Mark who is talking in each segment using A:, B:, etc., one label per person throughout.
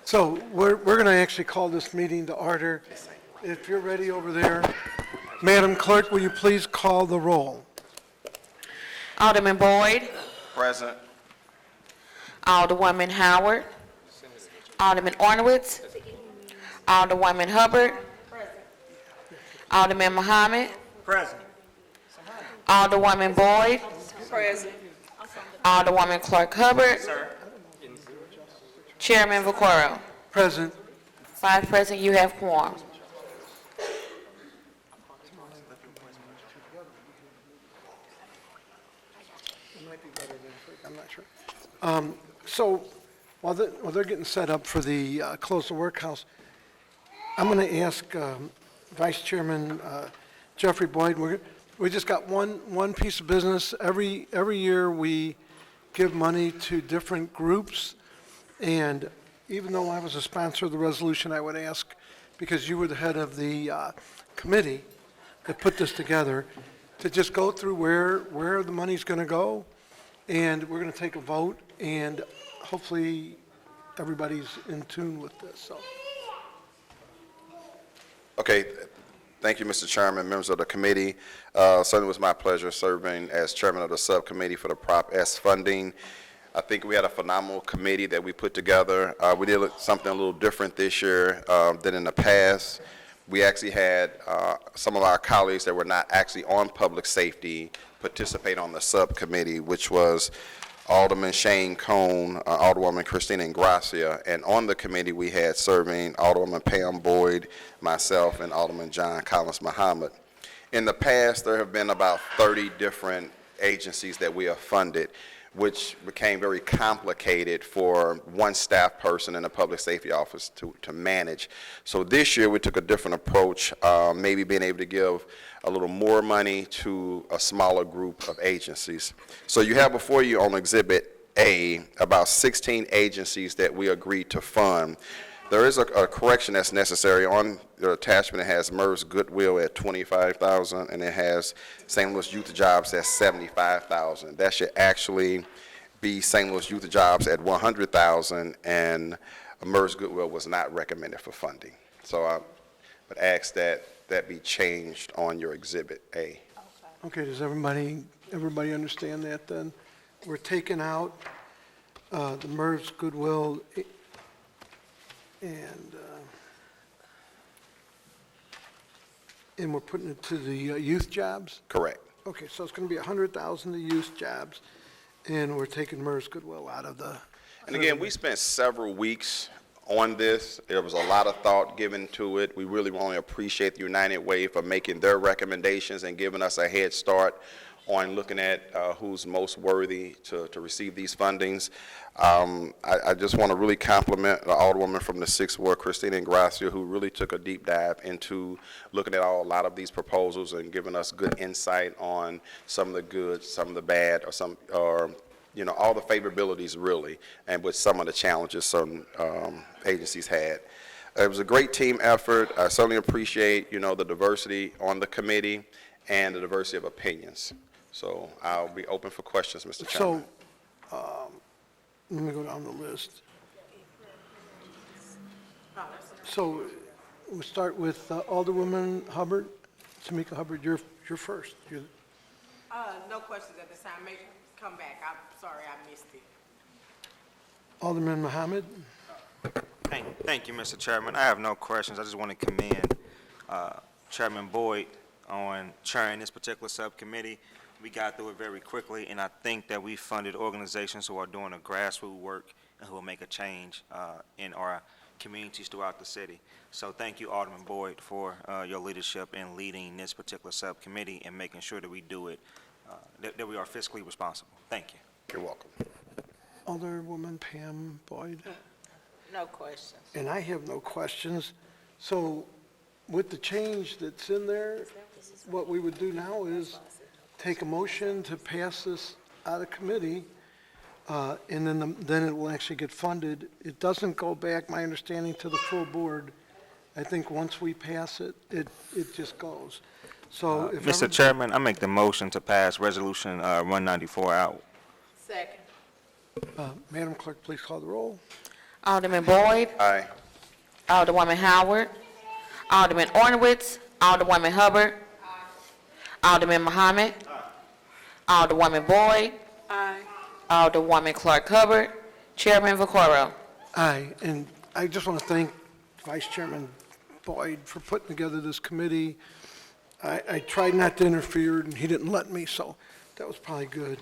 A: So we're going to actually call this meeting to order. If you're ready over there, Madam Clerk, will you please call the roll?
B: Alderman Boyd,
C: Present.
B: Alderwoman Howard, Alderman Ornowitz, Alderwoman Hubbard, Alderman Muhammad,
D: Present.
B: Alderwoman Boyd, Alderwoman Clark Hubbard, Chairman Vaccaro.
A: Present.
B: 5 present, you have quorum.
A: I'm not sure. So while they're getting set up for the close the workhouse, I'm going to ask Vice Chairman Jeffrey Boyd. We just got one piece of business. Every year we give money to different groups, and even though I was a sponsor of the resolution, I would ask, because you were the head of the committee that put this together, to just go through where the money's going to go, and we're going to take a vote, and hopefully everybody's in tune with this. So.
C: Okay. Thank you, Mr. Chairman, members of the committee. Certainly was my pleasure serving as chairman of the subcommittee for the Prop S funding. I think we had a phenomenal committee that we put together. We did something a little different this year than in the past. We actually had some of our colleagues that were not actually on public safety participate on the subcommittee, which was Alderman Shane Cone, Alderwoman Christina Ingrassia, and on the committee we had serving Alderwoman Pam Boyd, myself, and Alderman John Collins Muhammad. In the past, there have been about 30 different agencies that we have funded, which became very complicated for one staff person in the public safety office to manage. So this year we took a different approach, maybe being able to give a little more money to a smaller group of agencies. So you have before you on Exhibit A about 16 agencies that we agreed to fund. There is a correction that's necessary. On the attachment, it has MERS Goodwill at $25,000, and it has St. Louis Youth Jobs at $75,000. That should actually be St. Louis Youth Jobs at $100,000, and MERS Goodwill was not recommended for funding. So I would ask that be changed on your Exhibit A.
A: Okay, does everybody understand that then? We're taking out the MERS Goodwill and we're putting it to the youth jobs?
C: Correct.
A: Okay, so it's going to be $100,000 to youth jobs, and we're taking MERS Goodwill out of the...
C: And again, we spent several weeks on this. There was a lot of thought given to it. We really want to appreciate the United Way for making their recommendations and giving us a head start on looking at who's most worthy to receive these fundings. I just want to really compliment the Alderwoman from the 6th Ward, Christina Ingrassia, who really took a deep dive into looking at a lot of these proposals and giving us good insight on some of the good, some of the bad, or all the favorabilities really, and with some of the challenges some agencies had. It was a great team effort. I certainly appreciate, the diversity on the committee and the diversity of opinions. So I'll be open for questions, Mr. Chairman.
A: So, let me go down the list. So we'll start with Alderwoman Hubbard. Tamika Hubbard, you're first.
E: No questions at this time. Maybe come back. I'm sorry I missed it.
A: Alderman Muhammad.
D: Thank you, Mr. Chairman. I have no questions. I just want to commend Chairman Boyd on chairing this particular subcommittee. We got through it very quickly, and I think that we funded organizations who are doing a grassroots work and who will make a change in our communities throughout the city. So thank you, Alderman Boyd, for your leadership in leading this particular subcommittee and making sure that we do it, that we are fiscally responsible. Thank you.
C: You're welcome.
A: Alderwoman Pam Boyd.
E: No questions.
A: And I have no questions. So with the change that's in there, what we would do now is take a motion to pass this out of committee, and then it will actually get funded. It doesn't go back, my understanding, to the full board. I think once we pass it, it just goes. So if
D: Mr. Chairman, I make the motion to pass Resolution 194 out.
E: Second.
A: Madam Clerk, please call the roll.
B: Alderman Boyd,
C: Aye.
B: Alderwoman Howard, Alderman Ornowitz, Alderwoman Hubbard, Alderman Muhammad, Alderwoman Boyd, Alderwoman Clark Hubbard, Chairman Vaccaro.
A: Aye, and I just want to thank Vice Chairman Boyd for putting together this committee. I tried not to interfere, and he didn't let me, so that was probably good.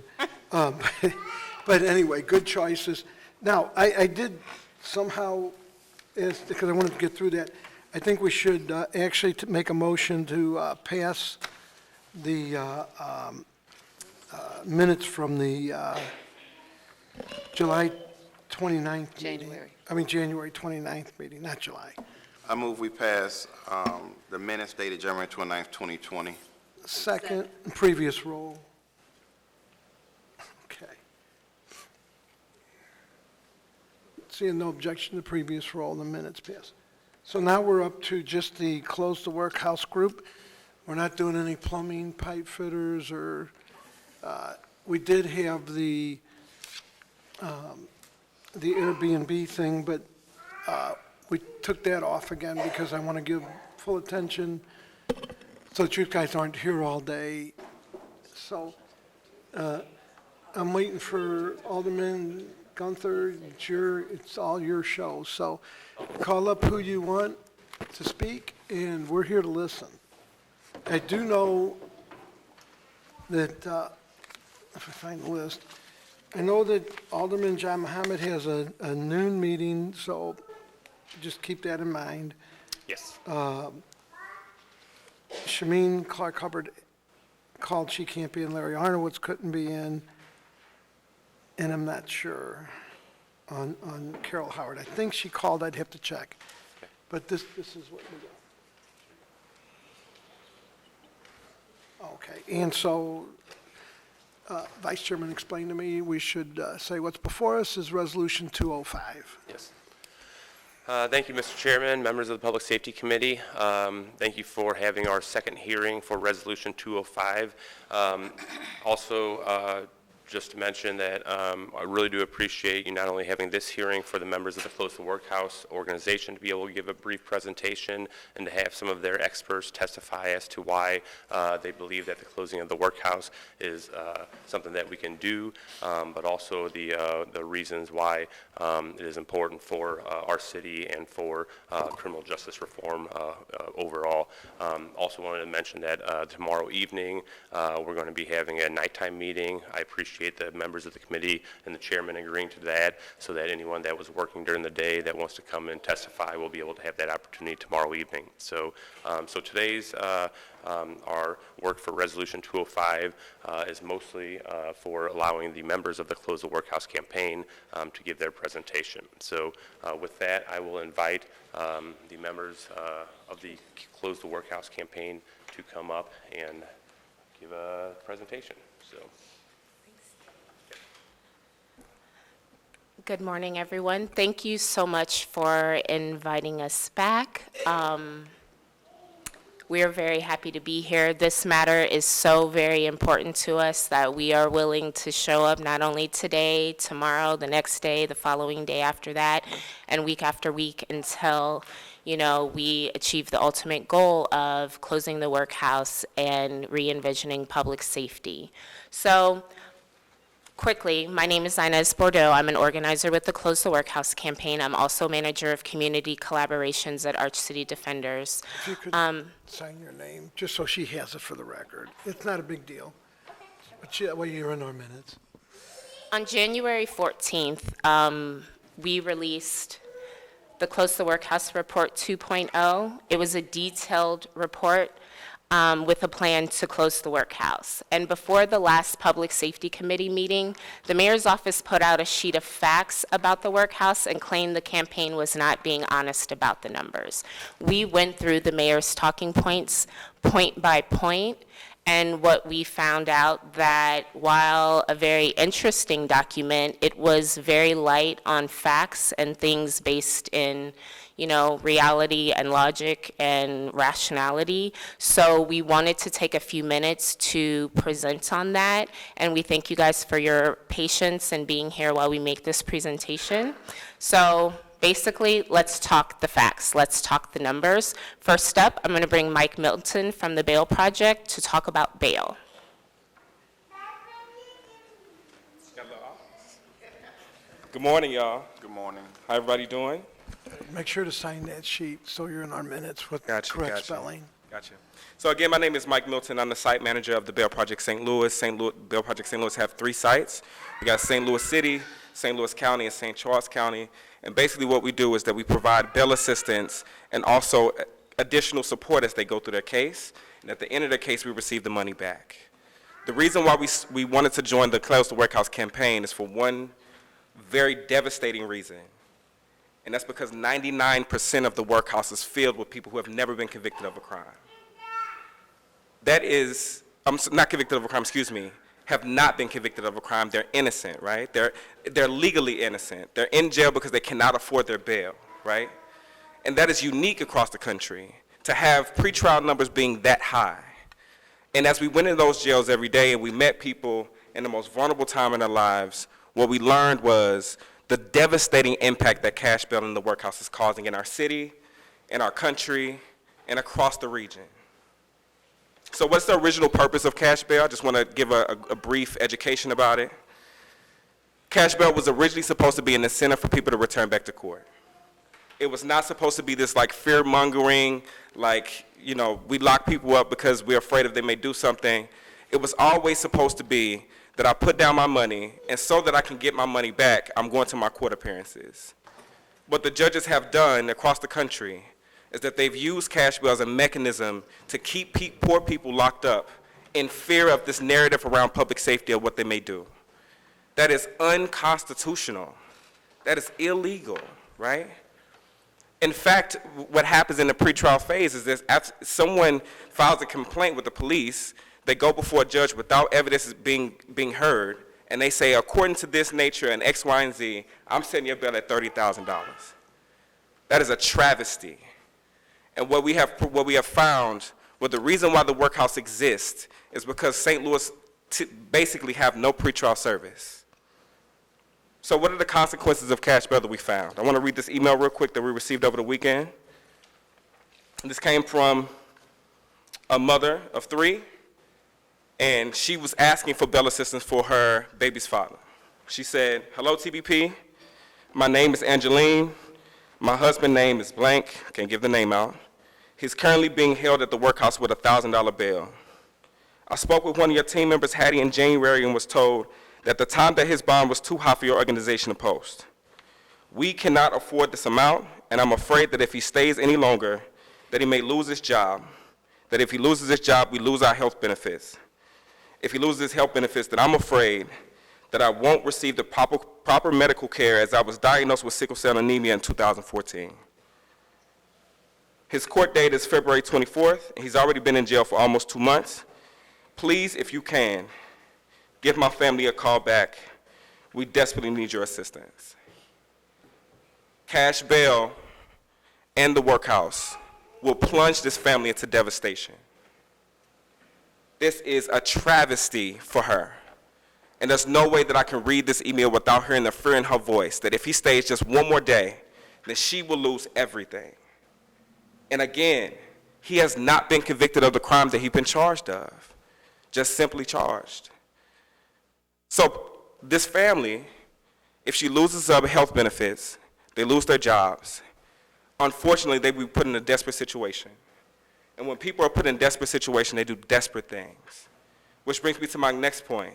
A: But anyway, good choices. Now, I did somehow, because I wanted to get through that, I think we should actually make a motion to pass the minutes from the July 29th meeting. January 29th meeting, not July.
C: I move we pass the minutes dated January 29th, 2020.
A: Second, previous roll. Okay. Seeing no objection to previous roll, the minutes pass. So now we're up to just the close the workhouse group. We're not doing any plumbing, pipe fitters, or, we did have the Airbnb thing, but we took that off again because I want to give full attention so that you guys aren't here all day. So I'm waiting for Alderman Guenther. It's all your show. So call up who you want to speak, and we're here to listen. I do know that, if I find the list, I know that Alderman John Muhammad has a noon meeting, so just keep that in mind.
F: Yes.
A: Shameen Clark Hubbard called, she can't be in. Larry Arnowitz couldn't be in, and I'm not sure on Carol Howard. I think she called, I'd have to check. But this is what we got. Okay, and so Vice Chairman explained to me we should say what's before us is Resolution 205.
F: Yes. Thank you, Mr. Chairman, members of the Public Safety Committee. Thank you for having our second hearing for Resolution 205. Also, just to mention that I really do appreciate you not only having this hearing for the members of the Close the Workhouse organization to be able to give a brief presentation and to have some of their experts testify as to why they believe that the closing of the workhouse is something that we can do, but also the reasons why it is important for our city and for criminal justice reform overall. Also wanted to mention that tomorrow evening we're going to be having a nighttime meeting. I appreciate the members of the committee and the chairman agreeing to that, so that anyone that was working during the day that wants to come and testify will be able to have that opportunity tomorrow evening. So, today's our work for Resolution 205 is mostly for allowing the members of the Close the Workhouse campaign to give their presentation. So with that, I will invite the members of the Close the Workhouse campaign to come up and give a presentation. So.
G: Good morning, everyone. Thank you so much for inviting us back. We are very happy to be here. This matter is so very important to us that we are willing to show up not only today, tomorrow, the next day, the following day after that, and week after week until, we achieve the ultimate goal of closing the workhouse and re-envisioning public safety. So, quickly, my name is Inez Bordeaux. I'm an organizer with the Close the Workhouse campaign. I'm also manager of community collaborations at Arch City Defenders.
A: If you could sign your name, just so she has it for the record. It's not a big deal. But well, you're in our minutes.
G: On January 14th, we released the Close the Workhouse Report 2.0. It was a detailed report with a plan to close the workhouse. And before the last Public Safety Committee meeting, the mayor's office put out a sheet of facts about the workhouse and claimed the campaign was not being honest about the numbers. We went through the mayor's talking points, point by point, and what we found out that while a very interesting document, it was very light on facts and things based in reality and logic and rationality. So we wanted to take a few minutes to present on that, and we thank you guys for your patience and being here while we make this presentation. So Basically, let's talk the facts, let's talk the numbers. First up, I'm going to bring Mike Milton from the Bail Project to talk about bail.
H: Good morning, y'all.
C: Good morning.
H: How everybody doing?
A: Make sure to sign that sheet so you're in our minutes with
H: Gotcha,
A: correct
H: gotcha.
A: spelling.
H: Gotcha. So again, my name is Mike Milton. I'm the site manager of the Bail Project St. Louis. Bail Project St. Louis have 3 sites. We got St. Louis City, St. Louis County, and St. Charles County. And basically what we do is that we provide bail assistance and also additional support as they go through their case. And at the end of their case, we receive the money back. The reason why we wanted to join the Close the Workhouse campaign is for one very devastating reason. And that's because 99% of the workhouse is filled with people who have never been convicted of a crime. That is, not convicted of a crime, excuse me, have not been convicted of a crime. They're innocent, right? They're legally innocent. They're in jail because they cannot afford their bail, right? And that is unique across the country, to have pretrial numbers being that high. And as we went in those jails every day and we met people in the most vulnerable time in their lives, what we learned was the devastating impact that cash bail in the workhouse is causing in our city, in our country, and across the region. So what's the original purpose of cash bail? I just want to give a brief education about it. Cash bail was originally supposed to be an incentive for people to return back to court. It was not supposed to be this like fear-mongering, like, you know, we lock people up because we're afraid if they may do something. It was always supposed to be that I put down my money, and so that I can get my money back, I'm going to my court appearances. What the judges have done across the country is that they've used cash bail as a mechanism to keep poor people locked up in fear of this narrative around public safety of what they may do. That is unconstitutional. That is illegal, right? In fact, what happens in the pretrial phase is this: someone files a complaint with the police, they go before a judge without evidence being heard, and they say, according to this nature and X, Y, and Z, I'm setting your bail at $30,000. That is a travesty. And what we have found, well, the reason why the workhouse exists is because St. Louis basically have no pretrial service. So what are the consequences of cash bail that we found? I want to read this email real quick that we received over the weekend. This came from a mother of 3, and she was asking for bail assistance for her baby's father. She said, "Hello, TBP. My name is Angeline. My husband's name is blank. Can't give the name out. He's currently being held at the workhouse with a $1,000 bail. I spoke with one of your team members, Hattie, in January and was told that the time that his bond was too high for your organization to post. We cannot afford this amount, and I'm afraid that if he stays any longer, that he may lose his job, that if he loses his job, we lose our health benefits. If he loses his health benefits, then I'm afraid that I won't receive the proper medical care as I was diagnosed with sickle cell anemia in 2014. His court date is February 24th, and he's already been in jail for almost 2 months. Please, if you can, give my family a call back. We desperately need your assistance." Cash bail and the workhouse will plunge this family into devastation. This is a travesty for her. And there's no way that I can read this email without hearing the fear in her voice that if he stays just one more day, then she will lose everything. And again, he has not been convicted of the crime that he's been charged of, just simply charged. So this family, if she loses her health benefits, they lose their jobs. Unfortunately, they will be put in a desperate situation. And when people are put in desperate situations, they do desperate things. Which brings me to my next point,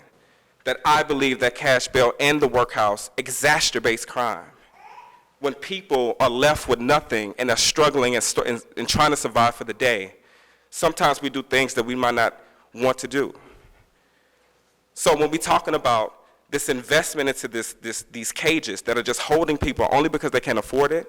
H: that I believe that cash bail and the workhouse exacerbates crime. When people are left with nothing and are struggling and trying to survive for the day, sometimes we do things that we might not want to do. So when we're talking about this investment into these cages that are just holding people only because they can't afford it,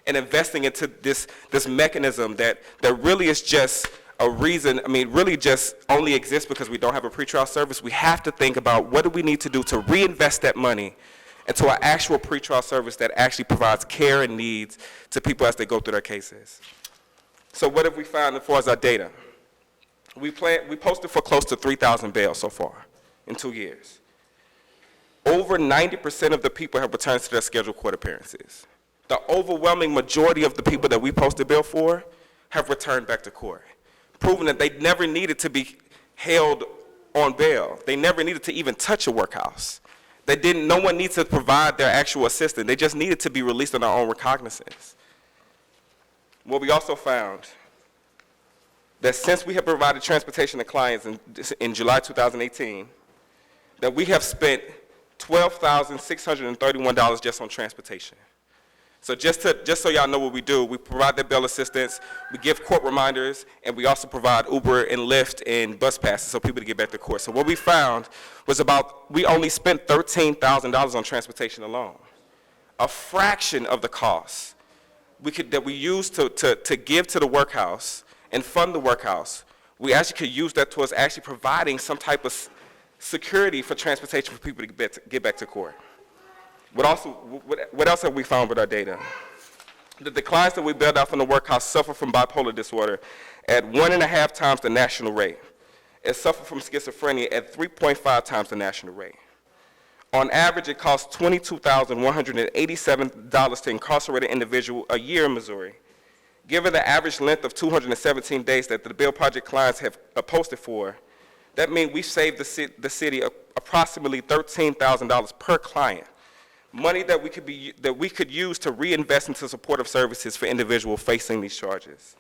H: and investing into this mechanism that really is just a reason, really just only exists because we don't have a pretrial service, we have to think about what do we need to do to reinvest that money into an actual pretrial service that actually provides care and needs to people as they go through their cases. So what have we found as far as our data? We posted for close to 3,000 bails so far in 2 years. Over 90% of the people have returned to their scheduled court appearances. The overwhelming majority of the people that we posted bail for have returned back to court, proving that they never needed to be held on bail. They never needed to even touch a workhouse. No one needs to provide their actual assistance. They just needed to be released on their own recognizance. What we also found, that since we have provided transportation to clients in July 2018, that we have spent $12,631 just on transportation. So just so y'all know what we do, we provide that bail assistance, we give court reminders, and we also provide Uber and Lyft and bus passes so people to get back to court. So what we found was we only spent $13,000 on transportation alone. A fraction of the cost that we used to give to the workhouse and fund the workhouse, we actually could use that towards actually providing some type of security for transportation for people to get back to court. What else have we found with our data? That the clients that we bailed out from the workhouse suffer from bipolar disorder at 1.5 times the national rate, and suffer from schizophrenia at 3.5 times the national rate. On average, it costs $22,187 to incarcerate an individual a year in Missouri. Given the average length of 217 days that the Bail Project clients have posted for, that means we've saved the city approximately $13,000 per client. Money that we could use to reinvest into supportive services for individuals facing these charges.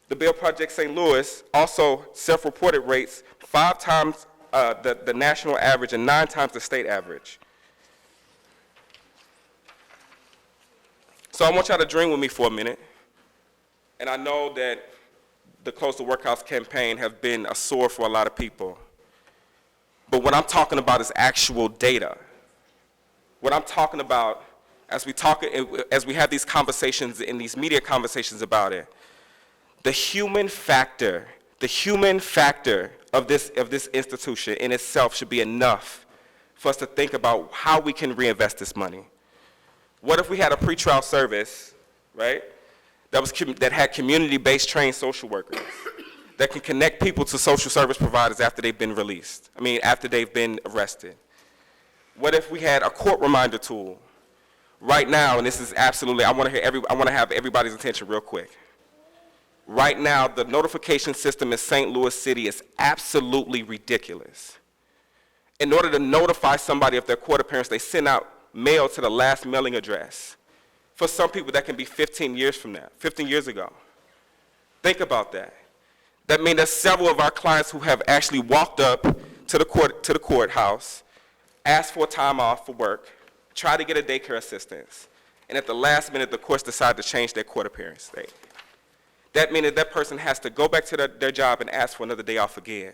H: The Bail Project St. Louis also self-reported rates 5 times the national average and 9 times the state average. So I want y'all to dream with me for a minute. And I know that the Close the Workhouse campaign have been a sore for a lot of people. But what I'm talking about is actual data. What I'm talking about, as we have these conversations and these media conversations about it, the human factor of this institution in itself should be enough for us to think about how we can reinvest this money. What if we had a pretrial service, right, that had community-based trained social workers that can connect people to social service providers after they've been after they've been arrested? What if we had a court reminder tool? Right now, and this is absolutely, I want to have everybody's attention real quick. Right now, the notification system in St. Louis City is absolutely ridiculous. In order to notify somebody of their court appearance, they send out mail to the last mailing address. For some people, that can be 15 years from now, 15 years ago. Think about that. That means there's several of our clients who have actually walked up to the courthouse, asked for time off for work, tried to get a daycare assistance, and at the last minute, the courts decide to change their court appearance date. That means that person has to go back to their job and ask for another day off again.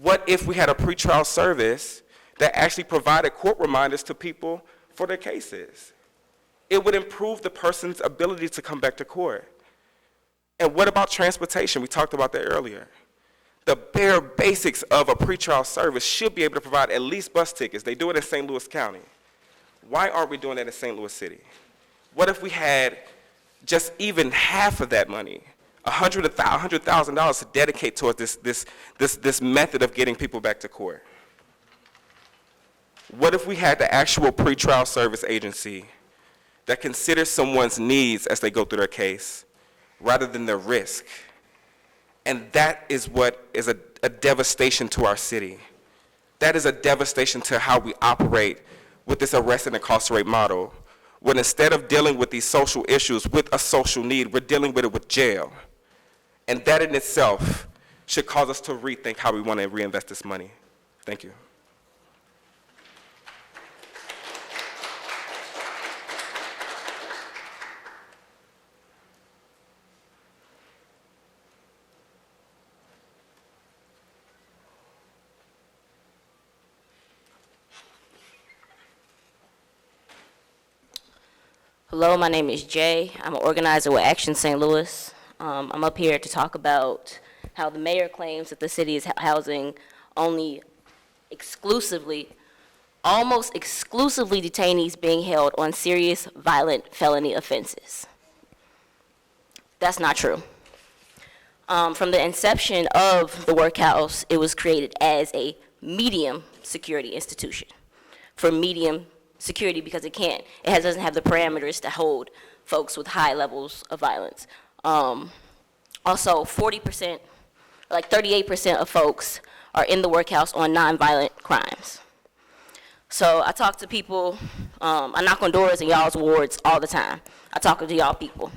H: What if we had a pretrial service that actually provided court reminders to people for their cases? It would improve the person's ability to come back to court. And what about transportation? We talked about that earlier. The bare basics of a pretrial service should be able to provide at least bus tickets. They do it in St. Louis County. Why aren't we doing that in St. Louis City? What if we had just even half of that money, $100,000 to dedicate towards this method of getting people back to court? What if we had the actual pretrial service agency that considers someone's needs as they go through their case rather than their risk? And that is what is a devastation to our city. That is a devastation to how we operate with this arrest and incarcerate model, when instead of dealing with these social issues with a social need, we're dealing with it with jail. And that in itself should cause us to rethink how we want to reinvest this money. Thank you.
I: Hello, my name is Jay. I'm an organizer with Action St. Louis. I'm up here to talk about how the mayor claims that the city is housing only almost exclusively detainees being held on serious violent felony offenses. That's not true. From the inception of the workhouse, it was created as a medium security institution for medium security because it can't. Doesn't have the parameters to hold folks with high levels of violence. Also, 40%, like 38% of folks are in the workhouse on nonviolent crimes. So I talk to people, I knock on doors in y'all's wards all the time. I talk to y'all people.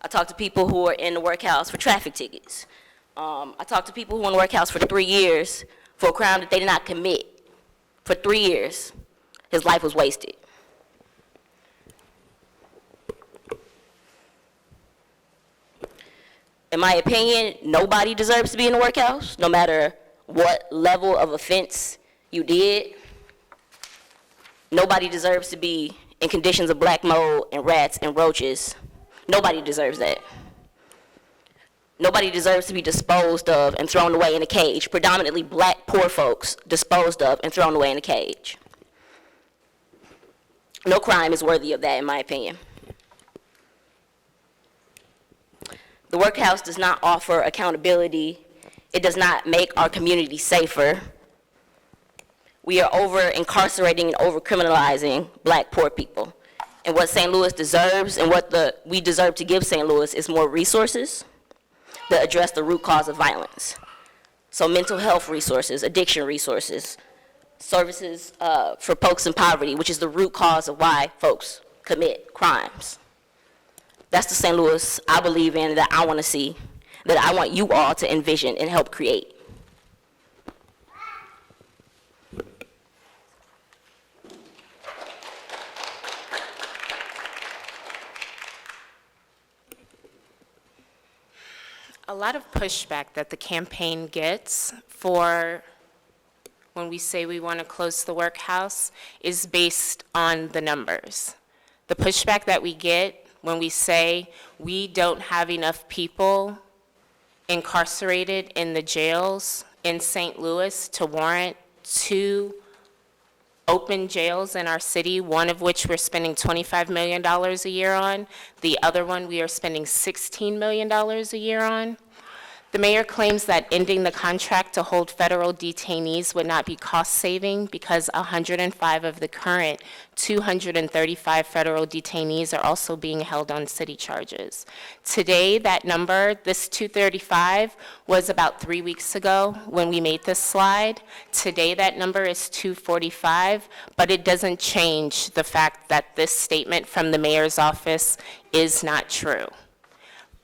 I: I talk to people who are in the workhouse for traffic tickets. I talk to people who are in the workhouse for 3 years for a crime that they did not commit. For 3 years, his life was wasted. In my opinion, nobody deserves to be in the workhouse, no matter what level of offense you did. Nobody deserves to be in conditions of black mold and rats and roaches. Nobody deserves that. Nobody deserves to be disposed of and thrown away in a cage, predominantly black poor folks disposed of and thrown away in a cage. No crime is worthy of that, in my opinion. The workhouse does not offer accountability. It does not make our community safer. We are over-incarcerating and over-criminalizing black poor people. And what St. Louis deserves and what we deserve to give St. Louis is more resources that address the root cause of violence. So mental health resources, addiction resources, services for folks in poverty, which is the root cause of why folks commit crimes. That's the St. Louis I believe in, that I want to see, that I want you all to envision and help create.
G: A lot of pushback that the campaign gets for when we say we want to close the workhouse is based on the numbers. The pushback that we get when we say we don't have enough people incarcerated in the jails in St. Louis to warrant 2 open jails in our city, one of which we're spending $25 million a year on. The other one we are spending $16 million a year on. The mayor claims that ending the contract to hold federal detainees would not be cost-saving because 105 of the current 235 federal detainees are also being held on city charges. Today, that number, this 235, was about 3 weeks ago when we made this slide. Today, that number is 245, but it doesn't change the fact that this statement from the mayor's office is not true.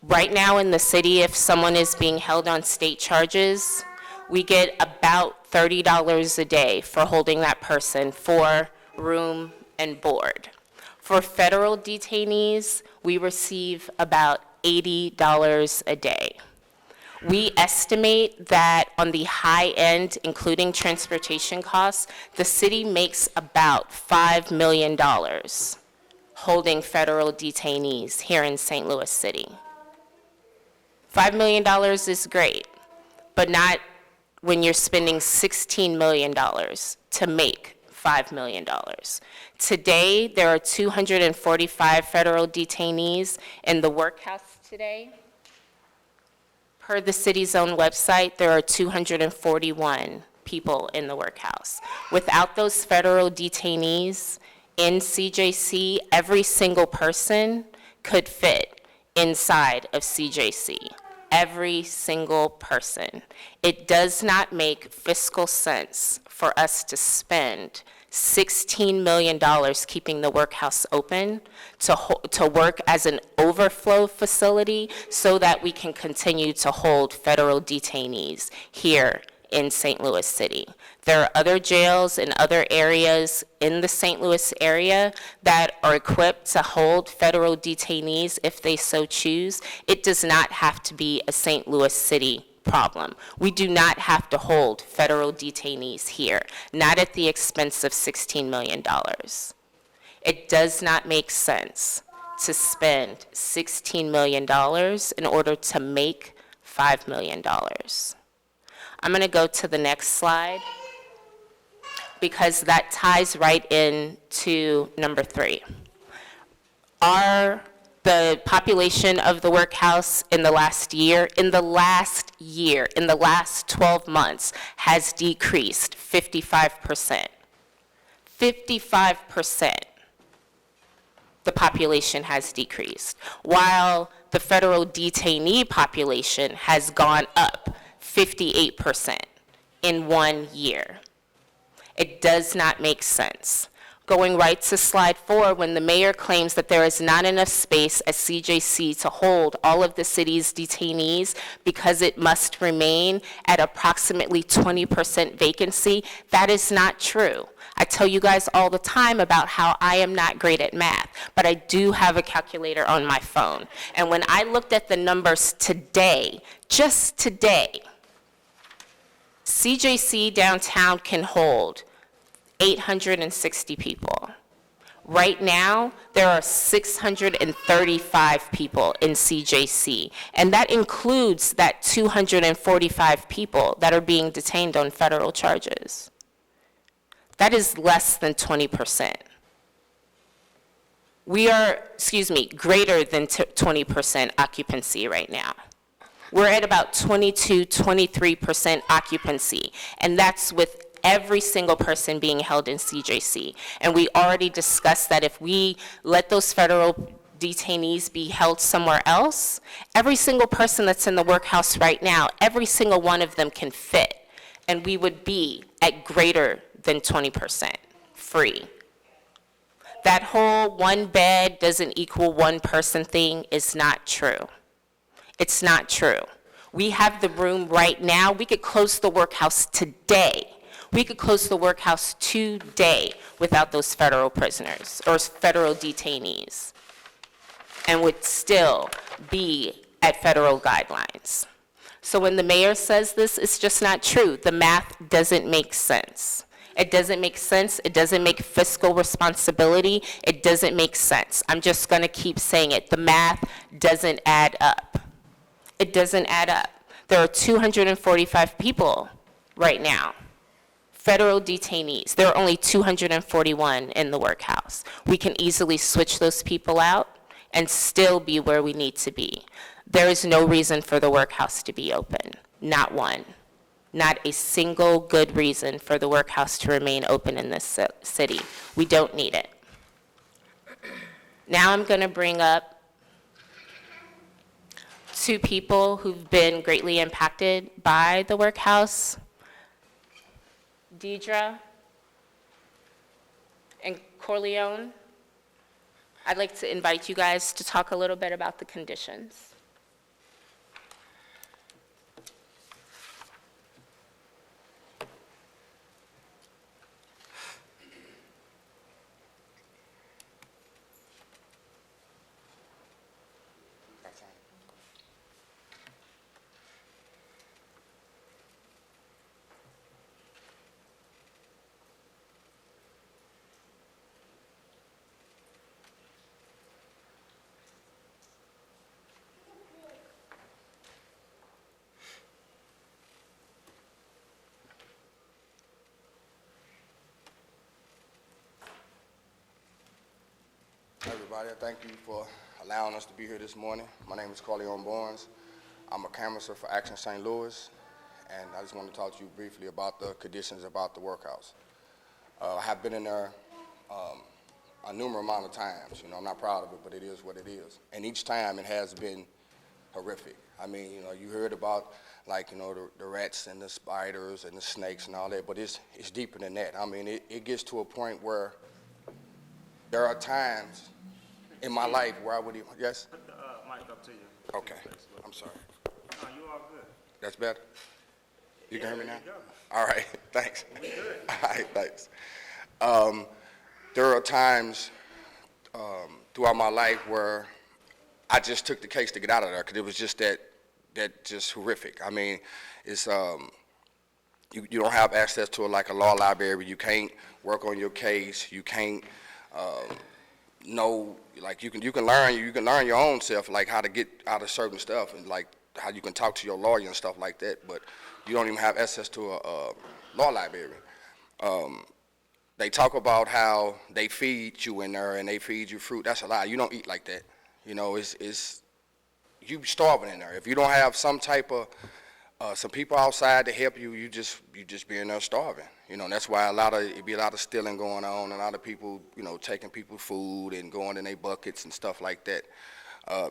G: Right now in the city, if someone is being held on state charges, we get about $30 a day for holding that person for room and board. For federal detainees, we receive about $80 a day. We estimate that on the high end, including transportation costs, the city makes about $5 million holding federal detainees here in St. Louis City. $5 million is great, but not when you're spending $16 million to make $5 million. Today, there are 245 federal detainees in the workhouse today. Per the city's own website, there are 241 people in the workhouse. Without those federal detainees in CJC, every single person could fit inside of CJC. Every single person. It does not make fiscal sense for us to spend $16 million keeping the workhouse open to work as an overflow facility so that we can continue to hold federal detainees here in St. Louis City. There are other jails in other areas in the St. Louis area that are equipped to hold federal detainees if they so choose. It does not have to be a St. Louis City problem. We do not have to hold federal detainees here, not at the expense of $16 million. It does not make sense to spend $16 million in order to make $5 million. I'm going to go to the next slide because that ties right into number 3. The population of the workhouse in the last 12 months has decreased 55%. 55%, the population has decreased, while the federal detainee population has gone up 58% in 1 year. It does not make sense. Going right to slide 4, when the mayor claims that there is not enough space at CJC to hold all of the city's detainees because it must remain at approximately 20% vacancy, that is not true. I tell you guys all the time about how I am not great at math, but I do have a calculator on my phone. And when I looked at the numbers today, just today, CJC downtown can hold 860 people. Right now, there are 635 people in CJC, and that includes that 245 people that are being detained on federal charges. That is less than 20%. We are, greater than 20% occupancy right now. We're at about 22, 23% occupancy, and that's with every single person being held in CJC. And we already discussed that if we let those federal detainees be held somewhere else, every single person that's in the workhouse right now, every single one of them can fit, and we would be at greater than 20% free. That whole one bed doesn't equal one person thing is not true. It's not true. We have the room right now. We could close the workhouse today. We could close the workhouse today without those federal prisoners or federal detainees and would still be at federal guidelines. So when the mayor says this, it's just not true. The math doesn't make sense. It doesn't make sense. It doesn't make fiscal responsibility. It doesn't make sense. I'm just going to keep saying it. The math doesn't add up. It doesn't add up. There are 245 people right now, federal detainees. There are only 241 in the workhouse. We can easily switch those people out and still be where we need to be. There is no reason for the workhouse to be open, not one. Not a single good reason for the workhouse to remain open in this city. We don't need it. Now I'm going to bring up two people who've been greatly impacted by the workhouse, Deidre and Corleone. I'd like to invite you guys to talk a little bit about the conditions.
J: Hi, everybody. Thank you for allowing us to be here this morning. My name is Corleone Barnes. I'm a canvasser for Action St. Louis, and I just want to talk to you briefly about the conditions about the workhouse. I have been in there a numerous amount of times. You know, I'm not proud of it, but it is what it is. And each time it has been horrific. I mean, you know, you heard about, like, you know, the rats and the spiders and the snakes and all that, but it's deeper than that. I mean, it gets to a point where there are times in my life where I would even, yes?
D: Put the mic up to you.
J: Okay, I'm sorry.
D: No, you all good.
J: That's better? You can hear me now?
D: There you
J: All right, thanks.
D: We good.
J: All right, thanks. There are times throughout my life where I just took the case to get out of there because it was just that just horrific. I mean, it's you don't have access to like a law library. You can't work on your case. You can't know, like you can learn your own self, like how to get out of certain stuff and like how you can talk to your lawyer and stuff like that. But you don't even have access to a law library. They talk about how they feed you in there and they feed you fruit. That's a lie. You don't eat like that. You know, it's you starving in there. If you don't have some type of some people outside to help you, you just being there starving. You know, and that's why it be a lot of stealing going on, and a lot of people, you know, taking people's food and going in their buckets and stuff like that.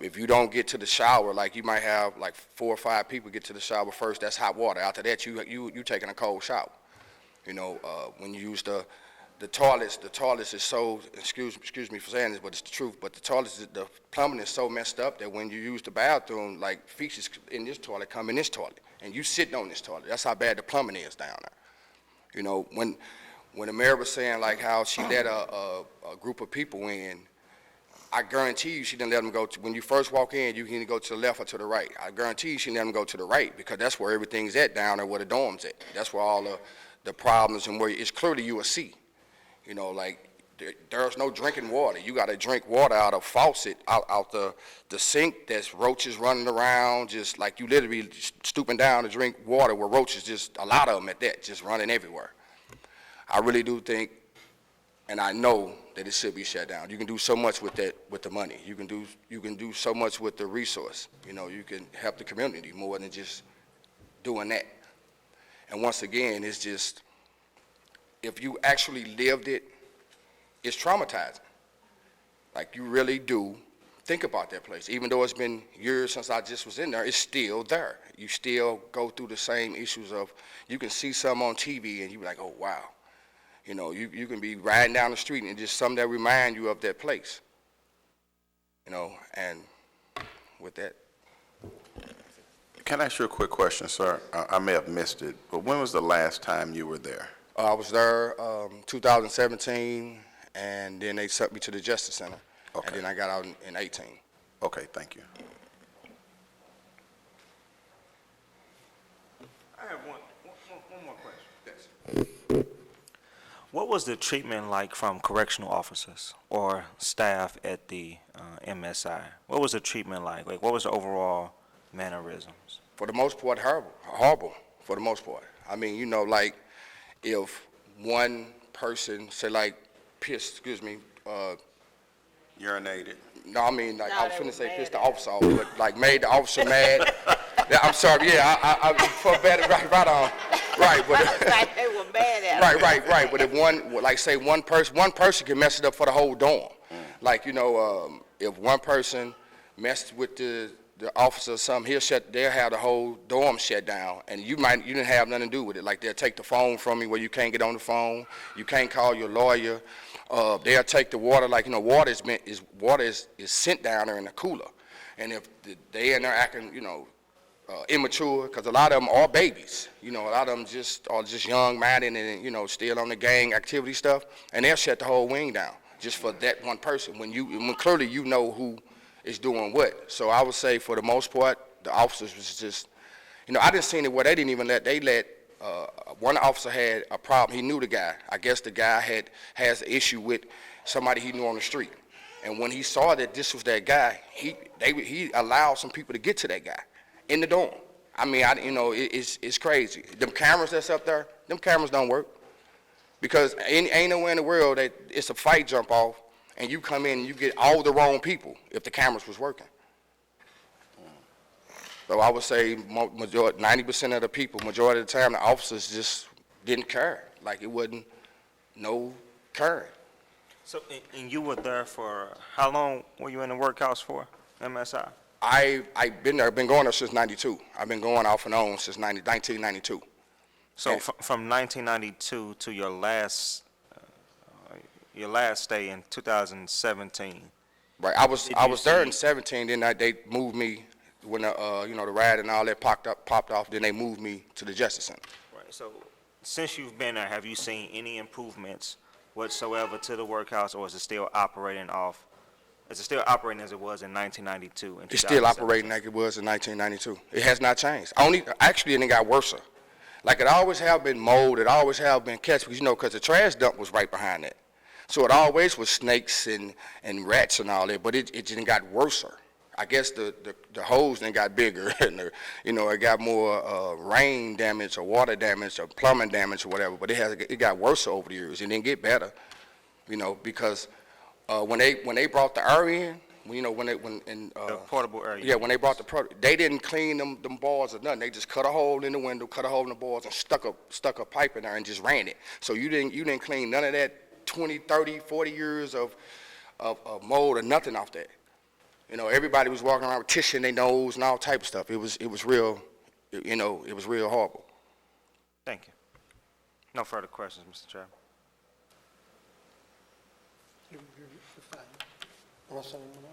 J: If you don't get to the shower, like you might have like 4 or 5 people get to the shower first, that's hot water. After that, you taking a cold shower. You know, when you use the toilets is so, excuse me for saying this, but it's the truth, but the plumbing is so messed up that when you use the bathroom, like feces in this toilet come in this toilet, and you sitting on this toilet. That's how bad the plumbing is down there. You know, when the mayor was saying like how she let a group of people in, I guarantee you she didn't let them go to, when you first walk in, you can either go to the left or to the right. I guarantee you she didn't let them go to the right, because that's where everything's at down there, where the dorm's at. That's where all the problems and where it's clearly you will see. You know, like, there's no drinking water. You got to drink water out of faucet, out the sink. There's roaches running around, just like you literally stooping down to drink water with roaches, just a lot of them at that, just running everywhere. I really do think, and I know that it should be shut down. You can do so much with that, with the money. You can do so much with the resource. You know, you can help the community more than just doing that. And once again, it's just, if you actually lived it, it's traumatizing. Like, you really do think about that place. Even though it's been years since I just was in there, it's still there. You still go through the same issues of, you can see some on TV and you be like, oh, wow. You know, you can be riding down the street and just something that remind you of that place. You know, and with that.
C: Can I ask you a quick question, sir? I may have missed it, but when was the last time you were there?
J: I was there 2017, and then they sent me to the Justice Center.
C: Okay.
J: And then I got out in 18.
C: Okay, thank you.
D: I have one more question. Yes. What was the treatment like from correctional officers or staff at the MSI? What was the treatment like? Like, what was the overall mannerisms?
J: For the most part, horrible, for the most part. I mean, you know, like, if one person, say like,
C: Urinated.
J: no, I mean, like, I was finna say pissed the officer off, but like made the officer mad. Yeah, I'm sorry, yeah, I for bad, right on, right, but.
E: Like they were mad at him.
J: Right, but if one, like say one person can mess it up for the whole dorm. Like, you know, if one person messed with the officer or something, they'll have the whole dorm shut down, and you didn't have nothing to do with it. Like, they'll take the phone from you where you can't get on the phone, you can't call your lawyer. They'll take the water, like, you know, water is sent down there in the cooler. And if they in there acting, you know, immature, because a lot of them are babies, you know, a lot of them are just young minded and, you know, still on the gang activity stuff, and they'll shut the whole wing down just for that one person when clearly you know who is doing what. So I would say for the most part, the officers was just, you know, I didn't see it where they let one officer had a problem. He knew the guy. I guess the guy has an issue with somebody he knew on the street. And when he saw that this was that guy, he allowed some people to get to that guy in the dorm. I mean, you know, it's crazy. Them cameras that's up there, them cameras don't work. Because ain't nowhere in the world that it's a fight jump off and you come in and you get all the wrong people if the cameras was working. So I would say 90% of the people, majority of the time, the officers just didn't care. Like, it wasn't no caring.
D: So, and you were there for, how long were you in the workhouse for, MSI?
J: I've been there, I've been going there since 92. I've been going off and on since 1992.
D: So
J: And-
D: from 1992 to your last stay in 2017.
J: Right, I was
D: Did you
J: there in
D: see-
J: 17, then they moved me when you know, the riot and all that popped off, then they moved me to the Justice Center.
D: Right, so since you've been there, have you seen any improvements whatsoever to the workhouse, or is it still operating is it still operating as it was in 1992?
J: It's still operating like it was in 1992. It has not changed. Actually, it got worse. Like, it always have been mold, it always have been cats, because, you know, because the trash dump was right behind it. So it always was snakes and rats and all that, but it just got worse. I guess the holes then got bigger, and you know, it got more rain damage or water damage or plumbing damage or whatever. But it got worse over the years. It didn't get better, you know, because when they brought the air in,
D: The portable area.
J: Yeah, when they brought they didn't clean them bars or nothing. They just cut a hole in the window, cut a hole in the bars, and stuck a pipe in there and just ran it. So you didn't clean none of that 20, 30, 40 years of mold or nothing off that. Everybody was walking around with tissue in their nose and all type of stuff. It was real, it was real horrible.
D: Thank you. No further questions, Mr. Chairman.
A: Unless anyone else?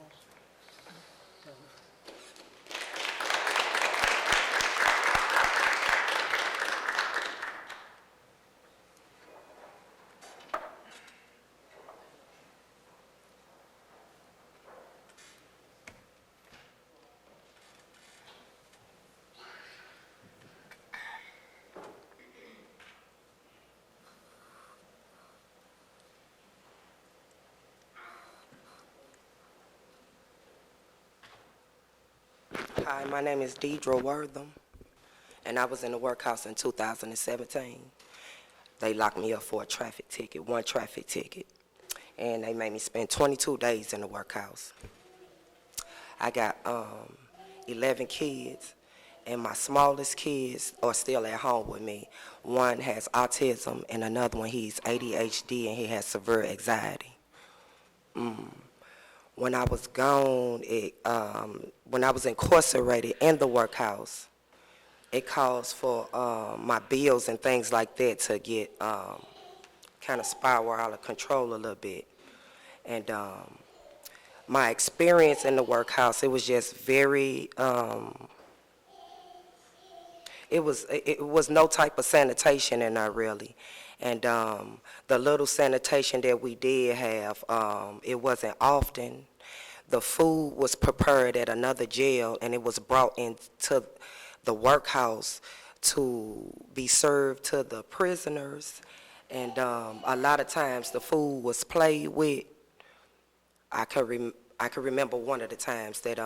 K: Hi, my name is Deidre Wortham, and I was in the workhouse in 2017. They locked me up for a traffic ticket, one traffic ticket, and they made me spend 22 days in the workhouse. I got 11 kids, and my smallest kids are still at home with me. One has autism, and another one, he's ADHD, and he has severe anxiety. When I was gone, when I was incarcerated in the workhouse, it caused for my bills and things like that to get kind of spiral out of control a little bit. And my experience in the workhouse, it was just very, it was no type of sanitation in there really. And the little sanitation that we did have, it wasn't often. The food was prepared at another jail, and it was brought into the workhouse to be served to the prisoners. And a lot of times the food was played with. I can remember one of the times that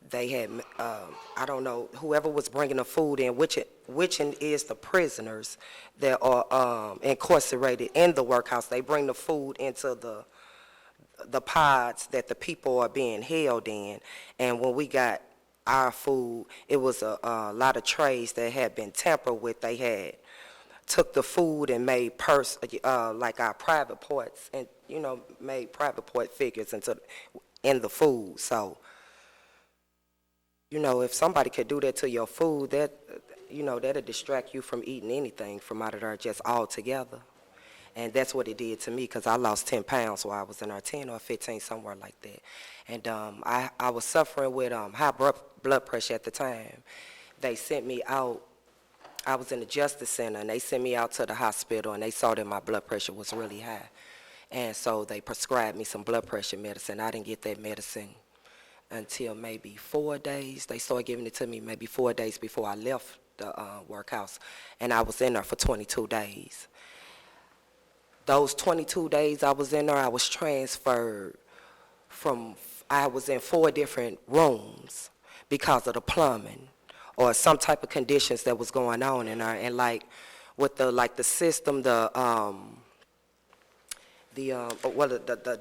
K: they had, I don't know, whoever was bringing the food in, which is the prisoners that are incarcerated in the workhouse. They bring the food into the pods that the people are being held in. And when we got our food, it was a lot of trays that had been tampered with. They had took the food and made like our private parts, and made private part figures in the food. So if somebody could do that to your food, that that'll distract you from eating anything from out of there just altogether. And that's what it did to me, because I lost 10 pounds while I was in there, 10 or 15, somewhere like that. And I was suffering with high blood pressure at the time. They sent me out. I was in the Justice Center, and they sent me out to the hospital, and they saw that my blood pressure was really high. And so they prescribed me some blood pressure medicine. I didn't get that medicine until maybe 4 days. They started giving it to me maybe 4 days before I left the workhouse. And I was in there for 22 days. Those 22 days I was in there, I was transferred I was in 4 different rooms because of the plumbing or some type of conditions that was going on in there. And with the system, the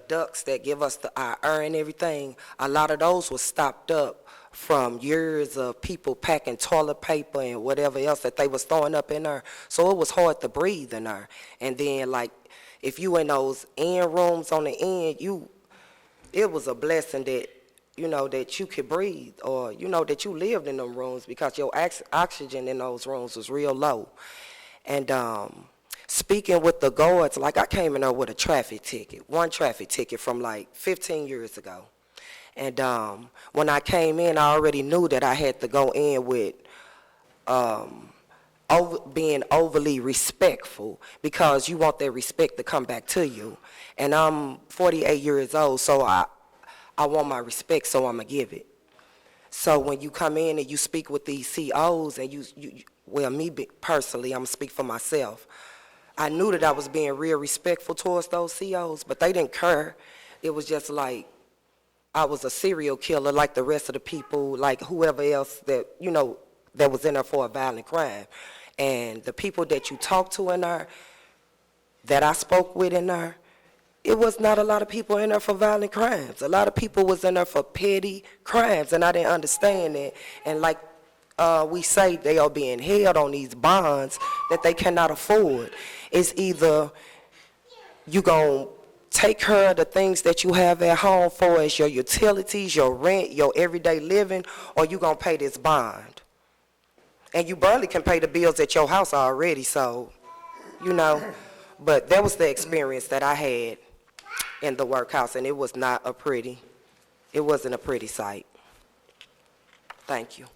K: ducts that give us our air and everything, a lot of those were stopped up from years of people packing toilet paper and whatever else that they was throwing up in there. So it was hard to breathe in there. And then if you in those end rooms on the end, it was a blessing that, that you could breathe, or, that you lived in them rooms, because your oxygen in those rooms was real low. And speaking with the guards, I came in there with a traffic ticket, one traffic ticket from 15 years ago. And when I came in, I already knew that I had to go in with being overly respectful, because you want that respect to come back to you. And I'm 48 years old, so I want my respect, so I'm going to give it. So when you come in and you speak with these COs, and me personally, I'm going to speak for myself. I knew that I was being real respectful towards those COs, but they didn't care. It was just like I was a serial killer like the rest of the people, like whoever else that, that was in there for a violent crime. And the people that you talk to in there, that I spoke with in there, it was not a lot of people in there for violent crimes. A lot of people was in there for petty crimes, and I didn't understand that. And like we say, they are being held on these bonds that they cannot afford. It's either you gonna take care of the things that you have at home for as your utilities, your rent, your everyday living, or you gonna pay this bond. And you barely can pay the bills at your house already, so, you know. But that was the experience that I had in the workhouse, and it was not a pretty, it wasn't a pretty sight. Thank you.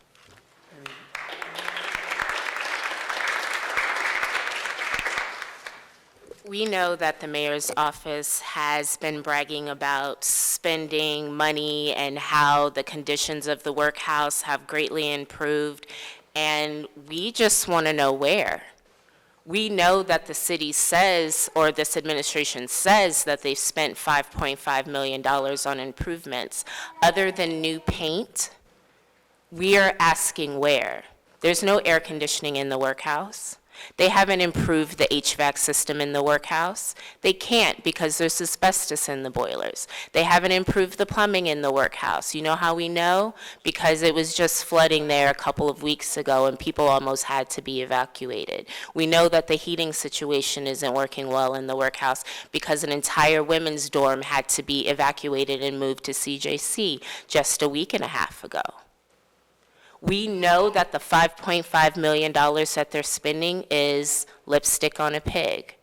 G: We know that the mayor's office has been bragging about spending money and how the conditions of the workhouse have greatly improved, and we just want to know where. We know that the city says, or this administration says, that they've spent $5.5 million on improvements. Other than new paint, we are asking where. There's no air conditioning in the workhouse. They haven't improved the HVAC system in the workhouse. They can't because there's asbestos in the boilers. They haven't improved the plumbing in the workhouse. You know how we know? Because it was just flooding there a couple of weeks ago and people almost had to be evacuated. We know that the heating situation isn't working well in the workhouse because an entire women's dorm had to be evacuated and moved to CJC just a week and a half ago. We know that the $5.5 million that they're spending is lipstick on a pig.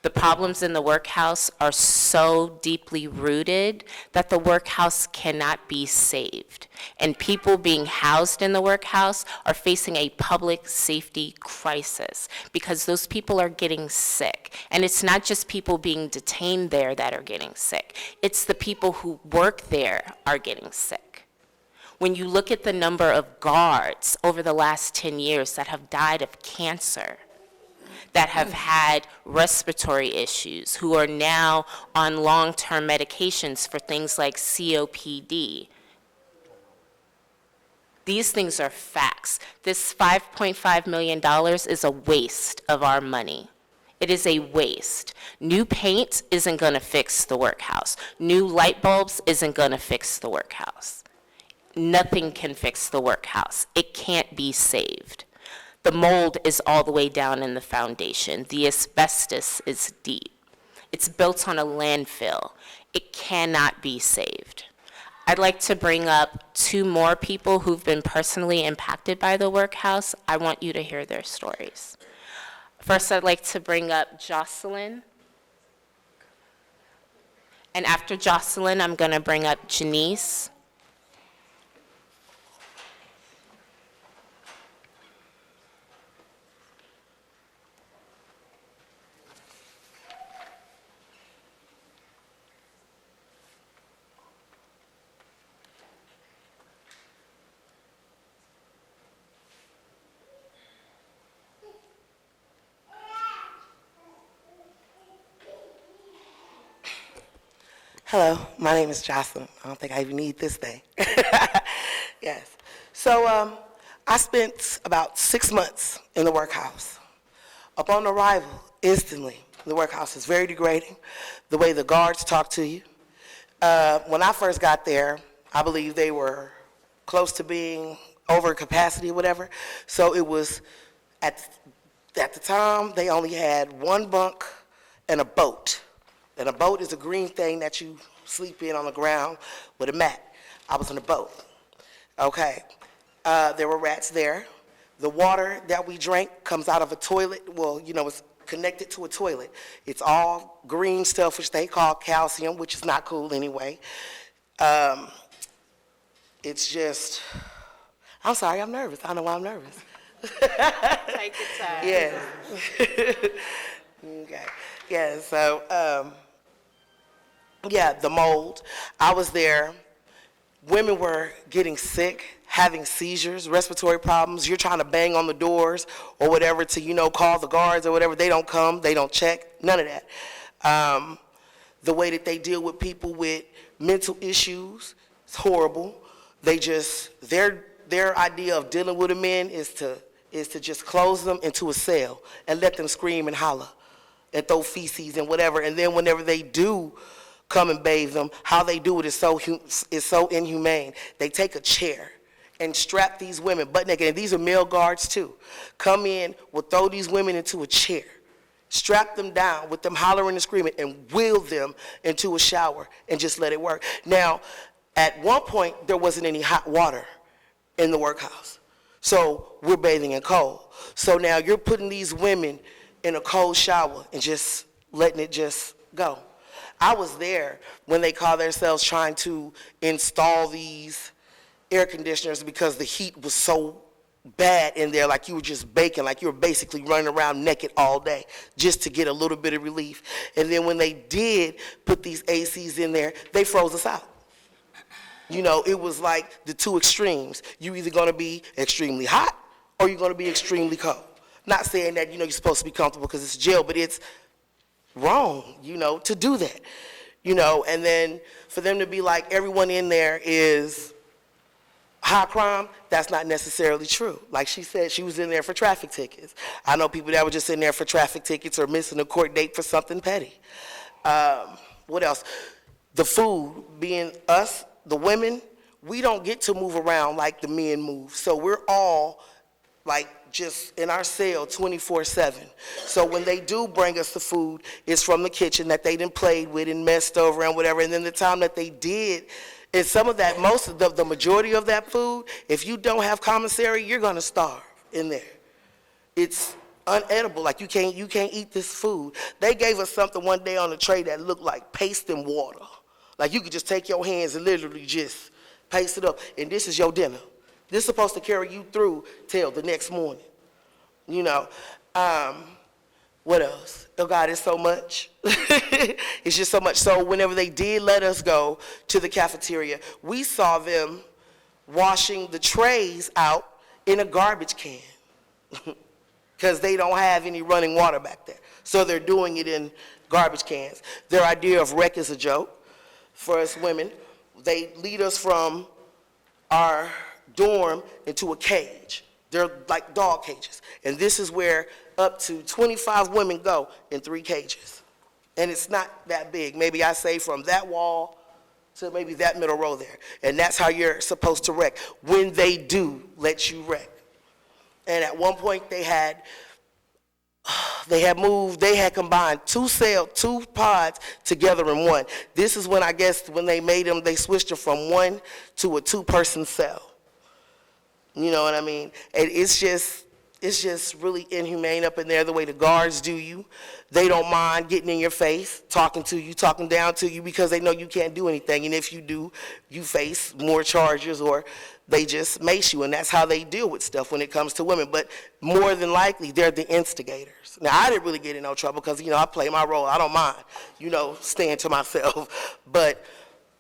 G: The problems in the workhouse are so deeply rooted that the workhouse cannot be saved. And people being housed in the workhouse are facing a public safety crisis because those people are getting sick. And it's not just people being detained there that are getting sick. It's the people who work there are getting sick. When you look at the number of guards over the last 10 years that have died of cancer, that have had respiratory issues, who are now on long-term medications for things like COPD, these things are facts. This $5.5 million is a waste of our money. It is a waste. New paint isn't going to fix the workhouse. New light bulbs isn't going to fix the workhouse. Nothing can fix the workhouse. It can't be saved. The mold is all the way down in the foundation. The asbestos is deep. It's built on a landfill. It cannot be saved. I'd like to bring up 2 more people who've been personally impacted by the workhouse. I want you to hear their stories. First, I'd like to bring up Jocelyn. And after Jocelyn, I'm going to bring up Janice.
L: Hello, my name is Jocelyn. I don't think I even need this thing. Yes. So I spent about 6 months in the workhouse. Upon arrival, instantly, the workhouse is very degrading. The way the guards talk to you. When I first got there, I believe they were close to being over capacity or whatever. So it was, at the time, they only had 1 bunk and a boat. And a boat is a green thing that you sleep in on the ground with a mat. I was on a boat. Okay. There were rats there. The water that we drank comes out of a toilet. Well, you know, it's connected to a toilet. It's all green stuff, which they call calcium, which is not cool anyway. It's just, I'm sorry, I'm nervous. I don't know why I'm nervous.
E: Take your time.
L: Yeah. Okay. Yeah, so, yeah, the mold. I was there. Women were getting sick, having seizures, respiratory problems. You're trying to bang on the doors or whatever to, you know, call the guards or whatever. They don't come. They don't check. None of that. The way that they deal with people with mental issues is horrible. They just, their idea of dealing with the men is to just close them into a cell and let them scream and holler. at those feces and whatever. And then whenever they do come and bathe them, how they do it is so inhumane. They take a chair and strap these women butt naked, and these are male guards too. Come in, will throw these women into a chair, strap them down with them hollering and screaming, and wheel them into a shower and just let it work. Now, at one point, there wasn't any hot water in the workhouse. So we're bathing in cold. So now you're putting these women in a cold shower and just letting it just go. I was there when they called themselves trying to install these air conditioners because the heat was so bad in there, like you were just baking, like you were basically running around naked all day just to get a little bit of relief. And then when they did put these ACs in there, they froze us out. You know, it was like the two extremes. You're either going to be extremely hot or you're going to be extremely cold. Not saying that, you know, you're supposed to be comfortable because it's jail, but it's wrong, you know, to do that. You know, and then for them to be like everyone in there is high crime, that's not necessarily true. Like she said, she was in there for traffic tickets. I know people that were just in there for traffic tickets or missing a court date for something petty. What else? The food, being us, the women, we don't get to move around like the men move. So we're all like just in our cell 24/7. So when they do bring us the food, it's from the kitchen that they done played with and messed over and whatever. And then the time that they did, and some of that, most of the majority of that food, if you don't have commissary, you're gonna starve in there. It's unedible, like you can't eat this food. They gave us something one day on the tray that looked like paste and water. Like you could just take your hands and literally just paste it up, and this is your dinner. This is supposed to carry you through till the next morning, you know. What else? Oh God, it's so much. It's just so much. So whenever they did let us go to the cafeteria, we saw them washing the trays out in a garbage can because they don't have any running water back there. So they're doing it in garbage cans. Their idea of wreck is a joke for us women. They lead us from our dorm into a cage. They're like dog cages. And this is where up to 25 women go in 3 cages. And it's not that big. Maybe I say from that wall to maybe that middle row there. And that's how you're supposed to wreck when they do let you wreck. And at one point they had combined 2 pods together in one. This is when I guess when they made them, they switched them from 1 to a 2-person cell. You know what I mean? And it's just really inhumane up in there, the way the guards do you. They don't mind getting in your face, talking to you, talking down to you, because they know you can't do anything. And if you do, you face more charges or they just mace you. And that's how they deal with stuff when it comes to women. But more than likely, they're the instigators. Now, I didn't really get in no trouble because, you know, I play my role. I don't mind, you know, staying to myself. But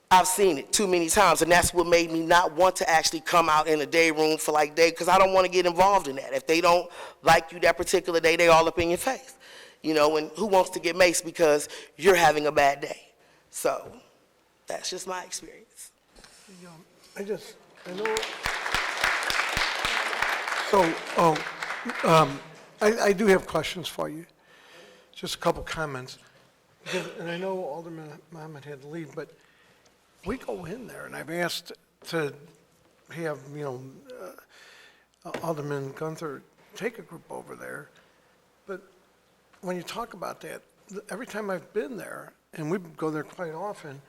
L: I've seen it too many times, and that's what made me not want to actually come out in the day room for like day, because I don't want to get involved in that. If they don't like you that particular day, they all up in your face. You know, and who wants to get maced because you're having a bad day? So that's just my experience.
A: I know. So, I do have questions for you. Just a couple comments. And I know Alderman Mohammed had to leave, but we go in there, and I've asked to have, you know, Alderman Guenther take a group over there. But when you talk about that, every time I've been there, and we go there quite often,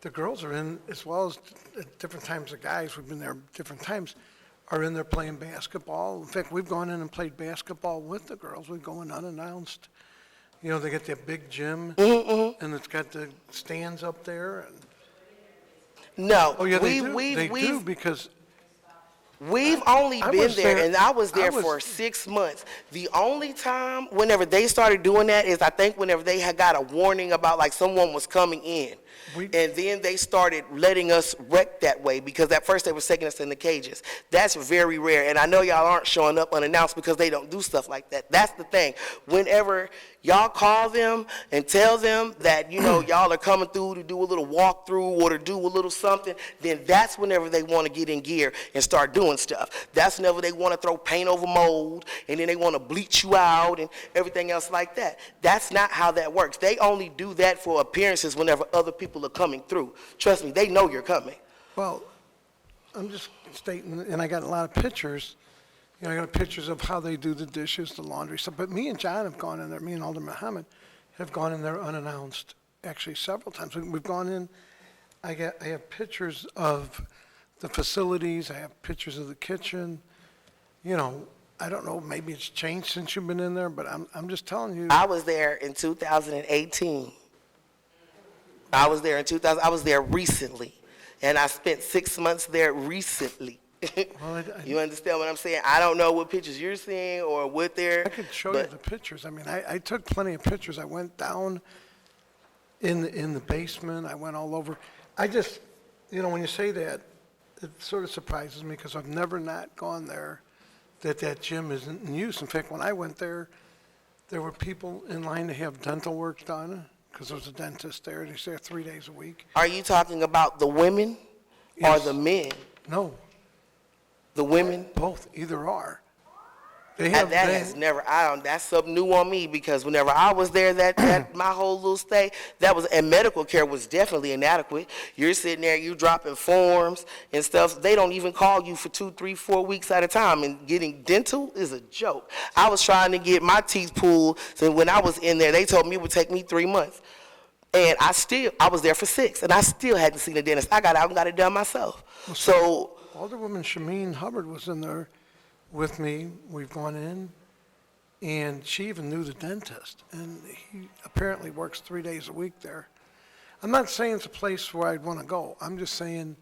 A: the girls are in, as well as at different times the guys, we've been there different times, are in there playing basketball. In fact, we've gone in and played basketball with the girls. We go in unannounced. You know, they get that big gym, and it's got the stands up there. And
L: no,
A: oh, yeah, they do, because
L: we've only been there, and I was there
A: I was-
L: for 6 months. The only time, whenever they started doing that, is I think whenever they had got a warning about like someone was coming in. And then they started letting us wreck that way, because at first they were taking us in the cages. That's very rare, and I know y'all aren't showing up unannounced because they don't do stuff like that. That's the thing. Whenever y'all call them and tell them that, you know, y'all are coming through to do a little walkthrough or to do a little something, then that's whenever they want to get in gear and start doing stuff. That's whenever they want to throw paint over mold, and then they want to bleach you out and everything else like that. That's not how that works. They only do that for appearances whenever other people are coming through. Trust me, they know you're coming.
A: Well, I'm just stating, and I got a lot of pictures, you know, I got pictures of how they do the dishes, the laundry stuff, but me and John have gone in there, me and Alderman Muhammad have gone in there unannounced, actually several times. We've gone in, I have pictures of the facilities, I have pictures of the kitchen, you know, I don't know, maybe it's changed since you've been in there, but I'm just telling you.
L: I was there in 2018. I was there in 2000, I was there recently, and I spent 6 months there recently.
A: Well,
L: You understand what I'm saying? I don't know what pictures you're seeing or what they're.
A: I could show you the pictures. I mean, I took plenty of pictures. I went down in the basement. I went all over. I just, you know, when you say that, it sort of surprises me because I've never not gone there, that gym isn't in use. In fact, when I went there were people in line to have dental work done because there was a dentist there, and he's there 3 days a week.
L: Are you talking about the women or
A: Yes.
L: the men?
A: No,
L: The women?
A: both, either or. They
L: That
A: have,
L: has never, that's something new on me, because whenever I was there, that my whole little stay, and medical care was definitely inadequate. You're sitting there, you dropping forms and stuff. They don't even call you for 2, 3, 4 weeks at a time, and getting dental is a joke. I was trying to get my teeth pulled, so when I was in there, they told me it would take me 3 months. And I was there for 6, and I still hadn't seen a dentist. I got out and got it done myself. So,
A: Alderwoman Shameen Hubbard was in there with me. We've gone in, and she even knew the dentist, and he apparently works 3 days a week there. I'm not saying it's a place where I'd want to go. I'm just saying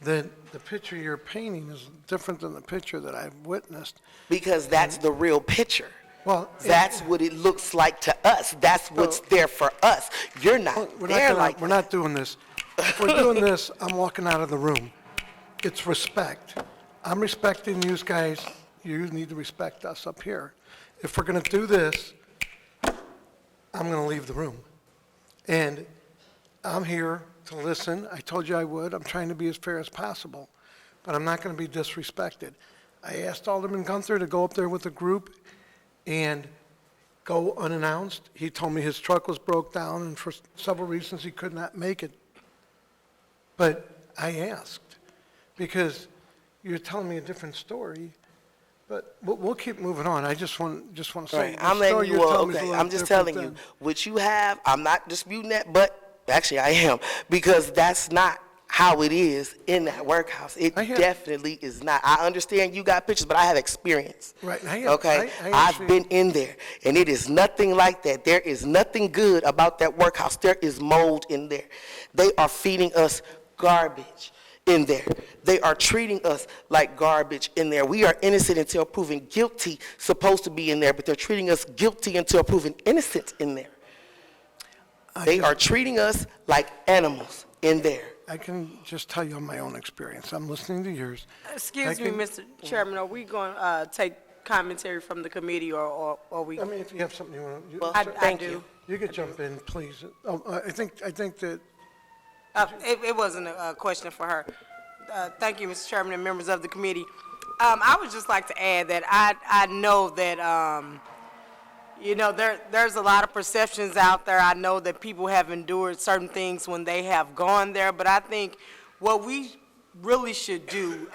A: that the picture you're painting is different than the picture that I've witnessed.
L: because that's the real picture.
A: Well,
L: That's what it looks like to us. That's what's there for us. You're not
A: we're
L: there
A: not
L: like
A: we're not doing this. If we're doing this, I'm walking out of the room. It's respect. I'm respecting you guys. You need to respect us up here. If we're going to do this, I'm going to leave the room. And I'm here to listen. I told you I would. I'm trying to be as fair as possible, but I'm not going to be disrespected. I asked Alderman Guenther to go up there with a group and go unannounced. He told me his truck was broke down, and for several reasons he could not make it. But I asked, because you're telling me a different story, but we'll keep moving on. I just want to say,
L: Right,
A: the
L: I'm
A: story
L: letting you,
A: you're telling me is a
L: okay,
A: lot
L: I'm just
A: different
L: telling you,
A: than-
L: what you have, I'm not disputing that, but actually I am, because that's not how it is in that workhouse. It
A: I have-
L: definitely is not. I understand you got pictures, but I have experience.
A: Right, and I have-
L: Okay?
A: I
L: I've
A: actually-
L: been in there, and it is nothing like that. There is nothing good about that workhouse. There is mold in there. They are feeding us garbage in there. They are treating us like garbage in there. We are innocent until proven guilty, supposed to be in there, but they're treating us guilty until proven innocent in there. They are treating us like animals in there.
A: I can just tell you on my own experience. I'm listening to yours.
E: Excuse me,
A: can-
E: Mr. Chairman, are we going to take commentary from the committee, or we?
A: I mean, if you have something you want to,
L: Well,
E: I
L: thank
E: do.
L: you.
A: you could jump in, please. Oh, I think that,
E: It wasn't a question for her. Thank you, Mr. Chairman and members of the committee. I would just like to add that I know that, you know, there's a lot of perceptions out there. I know that people have endured certain things when they have gone there, but I think what we really should do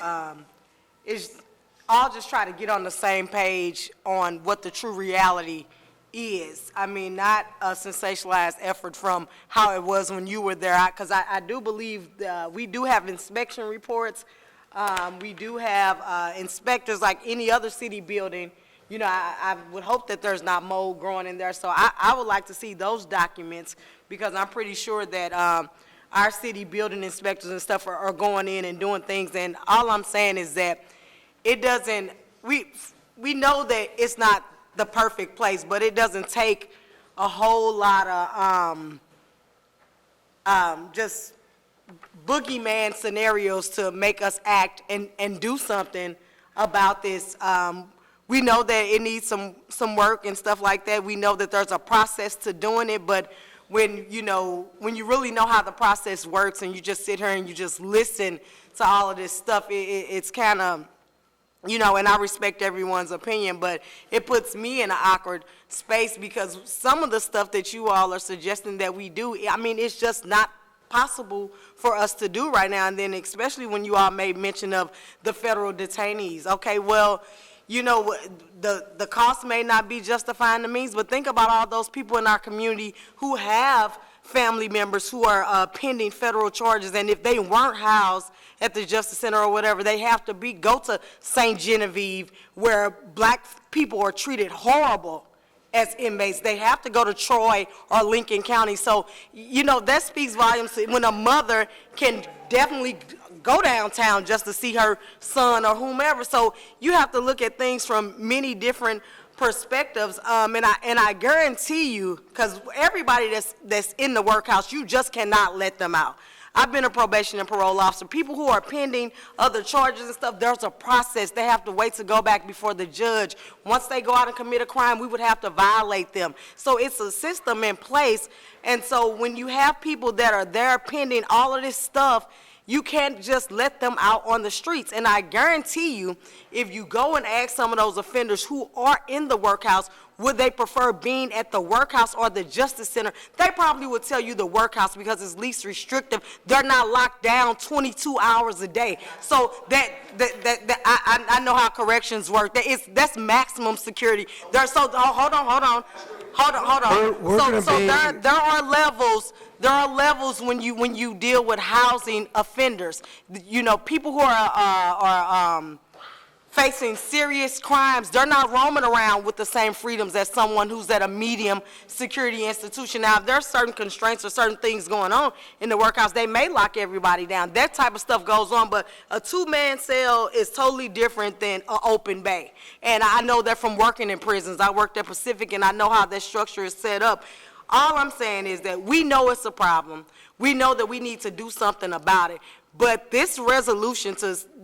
E: is all just try to get on the same page on what the true reality is. I mean, not a sensationalized effort from how it was when you were there, because I do believe we do have inspection reports. We do have inspectors like any other city building. You know, I would hope that there's not mold growing in there, so I would like to see those documents, because I'm pretty sure that our city building inspectors and stuff are going in and doing things, and all I'm saying is that it doesn't, we know that it's not the perfect place, but it doesn't take a whole lot of just boogeyman scenarios to make us act and do something about this. We know that it needs some work and stuff like that. We know that there's a process to doing it, but when you really know how the process works and you just sit here and you just listen to all of this stuff, it's kind of, and I respect everyone's opinion, but it puts me in an awkward space because some of the stuff that you all are suggesting that we do, I mean, it's just not possible for us to do right now. And then especially when you all made mention of the federal detainees. Okay, well, the cost may not be justifying the means, but think about all those people in our community who have family members who are pending federal charges, and if they weren't housed at the Justice Center or whatever, they have to go to St. Genevieve, where black people are treated horrible as inmates. They have to go to Troy or Lincoln County. So, that speaks volumes when a mother can definitely go downtown just to see her son or whomever. So you have to look at things from many different perspectives, and I guarantee you, because everybody that's in the workhouse, you just cannot let them out. I've been a probation and parole officer. People who are pending other charges and stuff, there's a process. They have to wait to go back before the judge. Once they go out and commit a crime, we would have to violate them. So it's a system in place, and so when you have people that are there pending all of this stuff, you can't just let them out on the streets. And I guarantee you, if you go and ask some of those offenders who are in the workhouse, would they prefer being at the workhouse or the Justice Center, they probably would tell you the workhouse because it's least restrictive. They're not locked down 22 hours a day. So I know how corrections work. That's maximum security. Hold on. There are levels. There are levels when you deal with housing offenders. People who are facing serious crimes, they're not roaming around with the same freedoms as someone who's at a medium security institution. Now, if there are certain constraints or certain things going on in the workhouse, they may lock everybody down. That type of stuff goes on, but a two-man cell is totally different than an open bay. And I know that from working in prisons. I worked at Pacific, and I know how that structure is set up. All I'm saying is that we know it's a problem. We know that we need to do something about it. But this resolution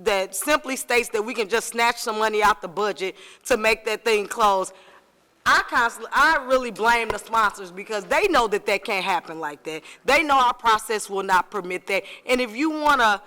E: that simply states that we can just snatch some money out the budget to make that thing close, I really blame the sponsors because they know that can't happen like that. They know our process will not permit that. And if you want to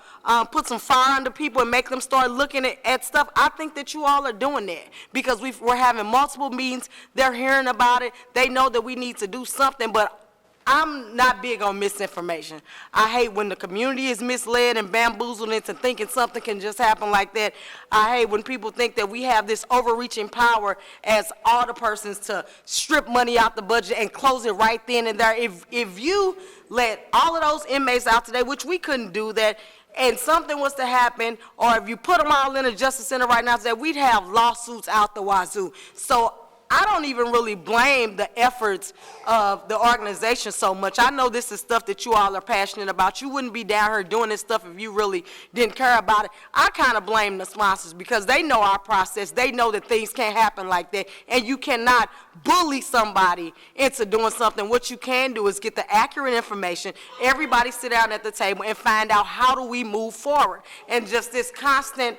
E: put some fire under people and make them start looking at stuff, I think that you all are doing that because we're having multiple meetings. They're hearing about it. They know that we need to do something, but I'm not big on misinformation. I hate when the community is misled and bamboozled into thinking something can just happen like that. I hate when people think that we have this overreaching power as alderpersons to strip money out the budget and close it right then and there. If you let all of those inmates out today, which we couldn't do that, and something was to happen, or if you put them all in a Justice Center right now today, we'd have lawsuits out the wazoo. So I don't even really blame the efforts of the organization so much. I know this is stuff that you all are passionate about. You wouldn't be down here doing this stuff if you really didn't care about it. I kind of blame the sponsors because they know our process. They know that things can't happen like that, and you cannot bully somebody into doing something. What you can do is get the accurate information, everybody sit down at the table and find out how do we move forward. And just this constant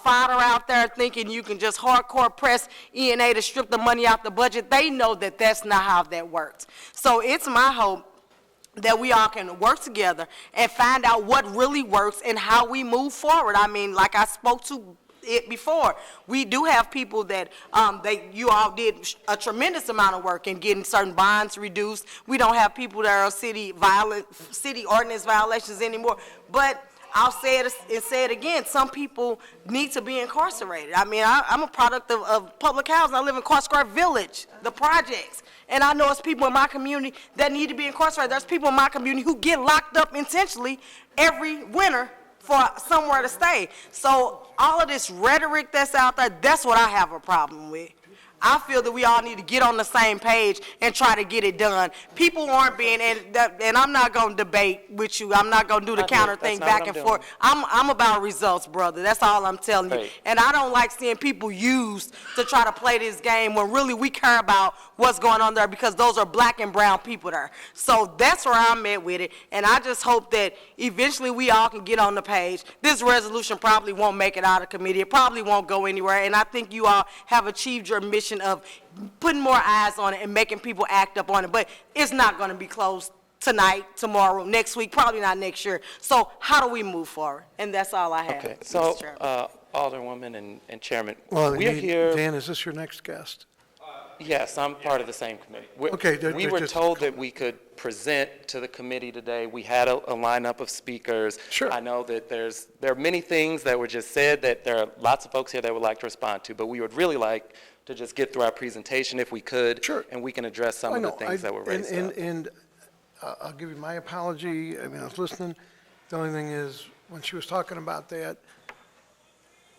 E: fodder out there thinking you can just hardcore press E&A to strip the money out the budget, they know that that's not how that works. So it's my hope that we all can work together and find out what really works and how we move forward. I mean, like I spoke to it before, we do have people that you all did a tremendous amount of work in getting certain bonds reduced. We don't have people that are city ordinance violations anymore, but I'll say it and say it again, some people need to be incarcerated. I mean, I'm a product of public housing. I live in Square Village, the projects. And I know it's people in my community that need to be incarcerated. There's people in my community who get locked up intentionally every winter for somewhere to stay. So all of this rhetoric that's out there, that's what I have a problem with. I feel that we all need to get on the same page and try to get it done. People aren't being, and I'm not gonna debate with you, I'm not gonna do the counter thing back and forth. I'm about results, brother, that's all I'm telling you.
F: Right.
E: And I don't like seeing people used to try to play this game when really we care about what's going on there, because those are black and brown people there. So that's where I'm at with it, and I just hope that eventually we all can get on the page. This resolution probably won't make it out of committee, it probably won't go anywhere, and I think you all have achieved your mission of putting more eyes on it and making people act up on it, but it's not going to be closed tonight, tomorrow, next week, probably not next year. So how do we move forward? And that's all I have.
M: Okay,
E: Mr.
M: so,
E: Chairman.
M: Alderwoman and Chairman,
A: Well,
M: we're here,
A: Dan, is this your next guest?
M: yes, I'm part of the same committee.
A: Okay,
M: We were
A: just-
M: told that we could present to the committee today. We had a lineup of speakers.
A: Sure.
M: I know that there are many things that were just said that there are lots of folks here that would like to respond to, but we would really like to just get through our presentation if we could.
A: Sure.
M: And we can address some of the things that were raised up.
A: And I'll give you my apology. I mean, I was listening. The only thing is, when she was talking about that,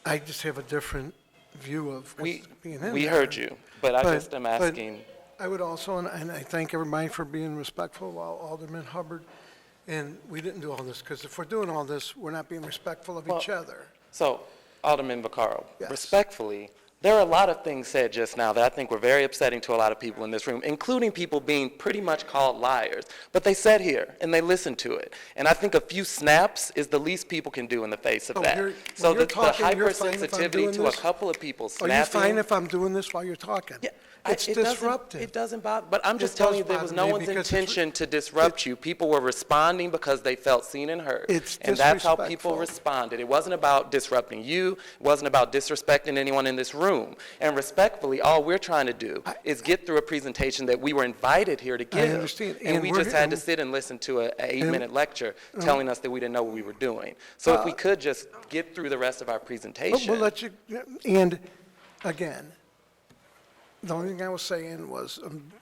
A: I just have a different view of being in there.
M: We heard you, but I
A: But-
M: just am
A: but
M: asking.
A: I would also, and I thank everybody for being respectful while Alderman Hubbard, and we didn't do all this, because if we're doing all this, we're not being respectful of each other.
M: So, Alderman Vaccaro,
A: Yes.
M: respectfully, there are a lot of things said just now that I think were very upsetting to a lot of people in this room, including people being pretty much called liars. But they sat here and they listened to it. And I think a few snaps is the least people can do in the face of
A: Oh,
M: that.
A: you're-
M: So
A: when you're
M: the
A: talking, you're fine if I'm
M: hypersensitivity
A: doing
M: to a
A: this?
M: couple of people
A: Are
M: snapping.
A: you fine if I'm doing this while you're talking?
M: Yeah,
A: It's
M: it doesn't-
A: disruptive.
M: It doesn't bother, but I'm just
A: It
M: telling
A: does
M: you, there was
A: bother
M: no
A: me
M: one's
A: because it's
M: intention to disrupt you. People were responding because they felt seen and heard.
A: It's
M: And that's how people
A: disrespectful.
M: responded. It wasn't about disrupting you, it wasn't about disrespecting anyone in this room. And respectfully, all we're trying to do is get through a presentation that we were invited here to give.
A: understand.
M: And
A: And
M: we
A: we're
M: just had to
A: here-
M: sit and listen to an 8-minute lecture telling us that we didn't know what we were doing. So if we could just get through the rest of our presentation.
A: We'll let you, and again, the only thing I was saying was,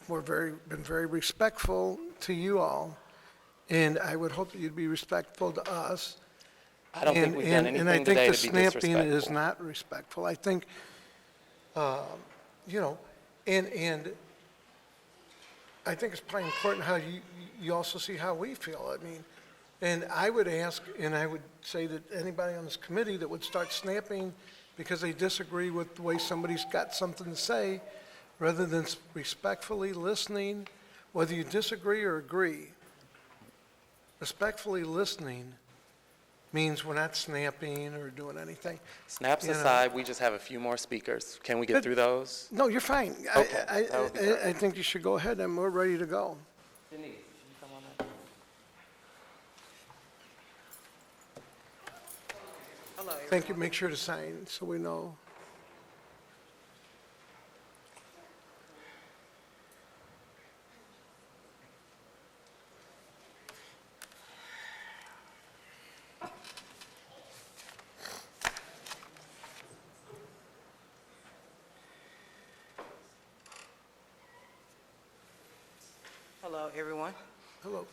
A: been very respectful to you all, and I would hope that you'd be respectful to us.
M: I don't think we've done anything today to be
A: And I think the
M: disrespectful.
A: snapping is not respectful. I think, you know, and I think it's probably important how you also see how we feel. I mean, and I would ask, and I would say that anybody on this committee that would start snapping because they disagree with the way somebody's got something to say, rather than respectfully listening, whether you disagree or agree, respectfully listening means we're not snapping or doing anything.
M: Snaps
A: You know.
M: aside, we just have a few more speakers. Can we get
A: Good.
M: through those?
A: No, you're fine.
M: Okay, that would be
A: I think you should go ahead, and we're ready to go.
M: Denise, can you come on up?
A: Thank you, make sure to sign so we know.
K: Hello, everyone.
A: Hello.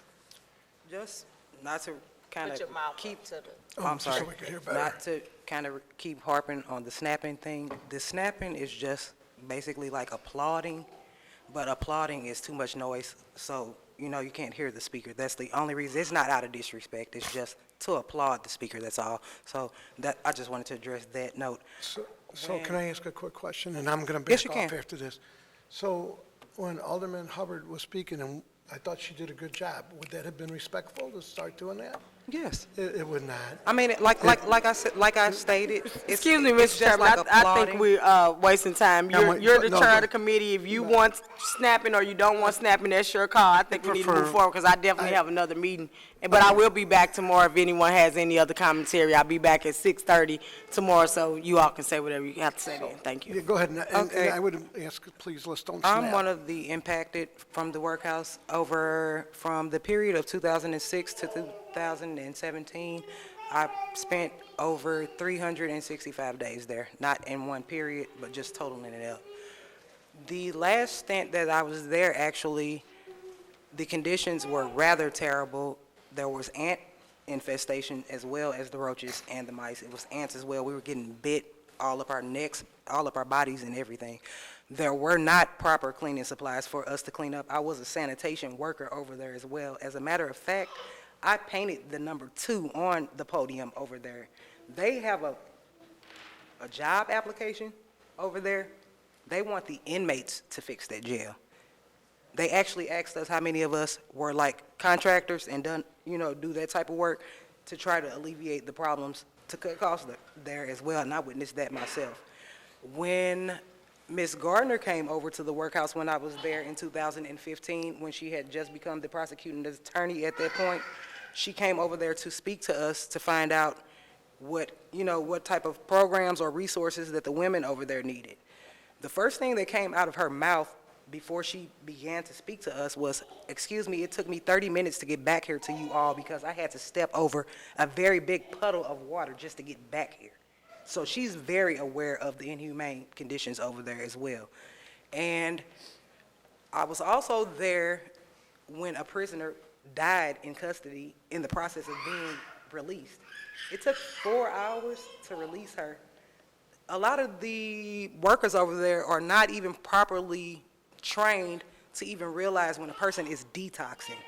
K: Just not to kind of keep,
A: Oh,
K: I'm
A: just so
K: sorry,
A: we can hear better.
K: not to kind of keep harping on the snapping thing. The snapping is just basically like applauding, but applauding is too much noise, so, you know, you can't hear the speaker. That's the only reason. It's not out of disrespect, it's just to applaud the speaker, that's all. So that, I just wanted to address that note.
A: So can I ask a quick question? And I'm going to
K: Yes,
A: back
K: you
A: off
K: can.
A: after this. So when Alderman Hubbard was speaking, and I thought she did a good job, would that have been respectful to start doing that?
K: Yes.
A: It would not.
K: I mean, like I said, like I stated, it's
E: Excuse me,
K: it's
E: Mr.
K: just
E: Chairman,
K: like
E: I
K: applauding.
E: think we're wasting time.
A: No,
E: You're the
A: no,
E: chair
A: no.
E: of the committee. If you want snapping or you don't want snapping, that's your call. I think we need to move
A: prefer-
E: forward, because I definitely have another meeting. But I will be back tomorrow if anyone has any other commentary. I'll be back at 6:30 tomorrow, so you all can say whatever you have to say then. Thank
A: Yeah,
E: you.
A: go ahead, and
K: Okay.
A: I would ask, please, let's don't snap.
K: I'm one of the impacted from the workhouse over, from the period of 2006 to 2017. I spent over 365 days there, not in one period, but just totaling it up. The last stint that I was there, actually, the conditions were rather terrible. There was ant infestation as well as the roaches and the mice. It was ants as well. We were getting bit all up our necks, all up our bodies and everything.
L: There were not proper cleaning supplies for us to clean up. I was a sanitation worker over there as well. As a matter of fact, I painted the number 2 on the podium over there. They have a job application over there. They want the inmates to fix that jail. They actually asked us how many of us were like contractors and done, do that type of work to try to alleviate the problems to cut costs there as well, and I witnessed that myself. When Ms. Gardner came over to the workhouse when I was there in 2015, when she had just become the prosecuting attorney at that point, she came over there to speak to us to find out what type of programs or resources that the women over there needed. The first thing that came out of her mouth before she began to speak to us was, "Excuse me, it took me 30 minutes to get back here to you all because I had to step over a very big puddle of water just to get back here." So she's very aware of the inhumane conditions over there as well. And I was also there when a prisoner died in custody in the process of being released. It took 4 hours to release her. A lot of the workers over there are not even properly trained to even realize when a person is detoxing.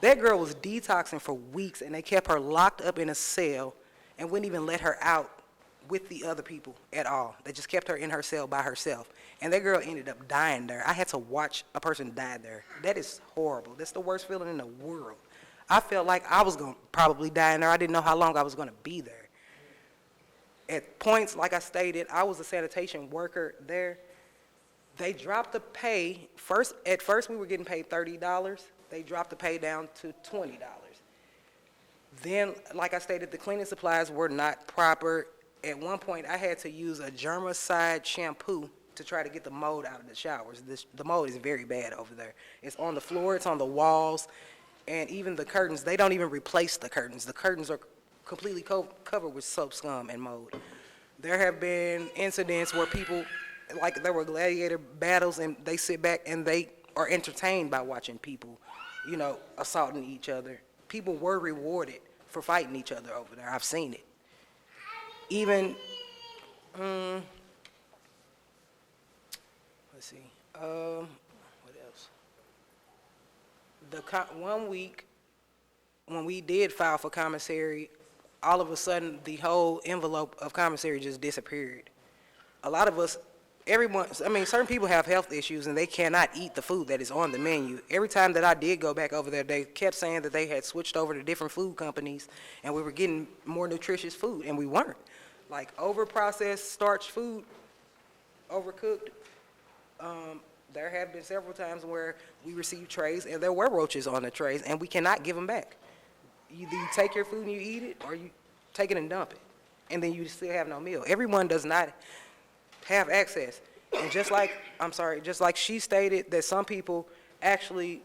L: That girl was detoxing for weeks, and they kept her locked up in a cell and wouldn't even let her out with the other people at all. They just kept her in her cell by herself. And that girl ended up dying there. I had to watch a person die there. That is horrible. That's the worst feeling in the world. I felt like I was going to probably die in there. I didn't know how long I was going to be there. At points, like I stated, I was a sanitation worker there. They dropped the pay. At first, we were getting paid $30. They dropped the pay down to $20. Then, like I stated, the cleaning supplies were not proper. At one point, I had to use a germicide shampoo to try to get the mold out of the showers. The mold is very bad over there. It's on the floor, it's on the walls, and even the curtains. They don't even replace the curtains. The curtains are completely covered with soap scum and mold. There have been incidents where people, like there were gladiator battles, and they sit back and they are entertained by watching people, assaulting each other. People were rewarded for fighting each other over there. I've seen it. Even, let's see, what else? 1 week, when we did file for commissary, all of a sudden, the whole envelope of commissary just disappeared. A lot of us, certain people have health issues and they cannot eat the food that is on the menu. Every time that I did go back over there, they kept saying that they had switched over to different food companies and we were getting more nutritious food, and we weren't. Like over-processed starch food, overcooked. There have been several times where we received trays and there were roaches on the trays and we cannot give them back. Either you take your food and you eat it, or you take it and dump it, and then you still have no meal. Everyone does not have access. And just like she stated that some people actually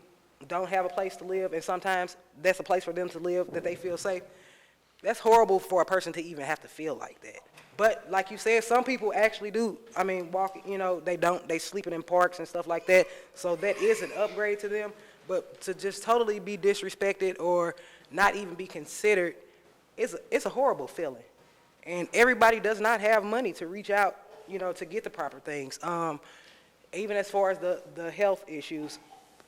L: don't have a place to live, and sometimes that's a place for them to live that they feel safe. That's horrible for a person to even have to feel like that. But like you said, some people actually do. They sleeping in parks and stuff like that. So that is an upgrade to them. But to just totally be disrespected or not even be considered, it's a horrible feeling. And everybody does not have money to reach out, to get the proper things. Even as far as the health issues,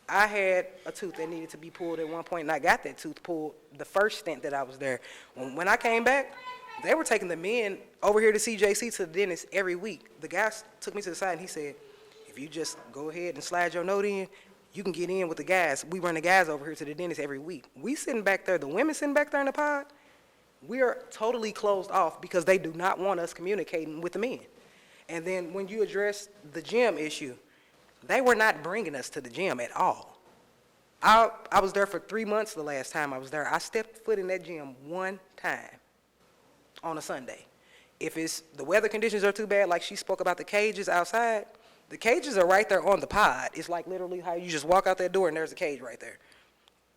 L: I had a tooth that needed to be pulled at one point, and I got that tooth pulled the first stint that I was there. When I came back, they were taking the men over here to CJC to the dentist every week. The guy took me to the side and he said, "If you just go ahead and slide your note in, you can get in with the guys. We run the guys over here to the dentist every week." We sitting back there, the women sitting back there in the pod, we are totally closed off because they do not want us communicating with the men. And then when you address the gym issue, they were not bringing us to the gym at all. I was there for 3 months the last time I was there. I stepped foot in that gym one time on a Sunday. If the weather conditions are too bad, like she spoke about the cages outside, the cages are right there on the pod. It's like literally how you just walk out that door and there's a cage right there.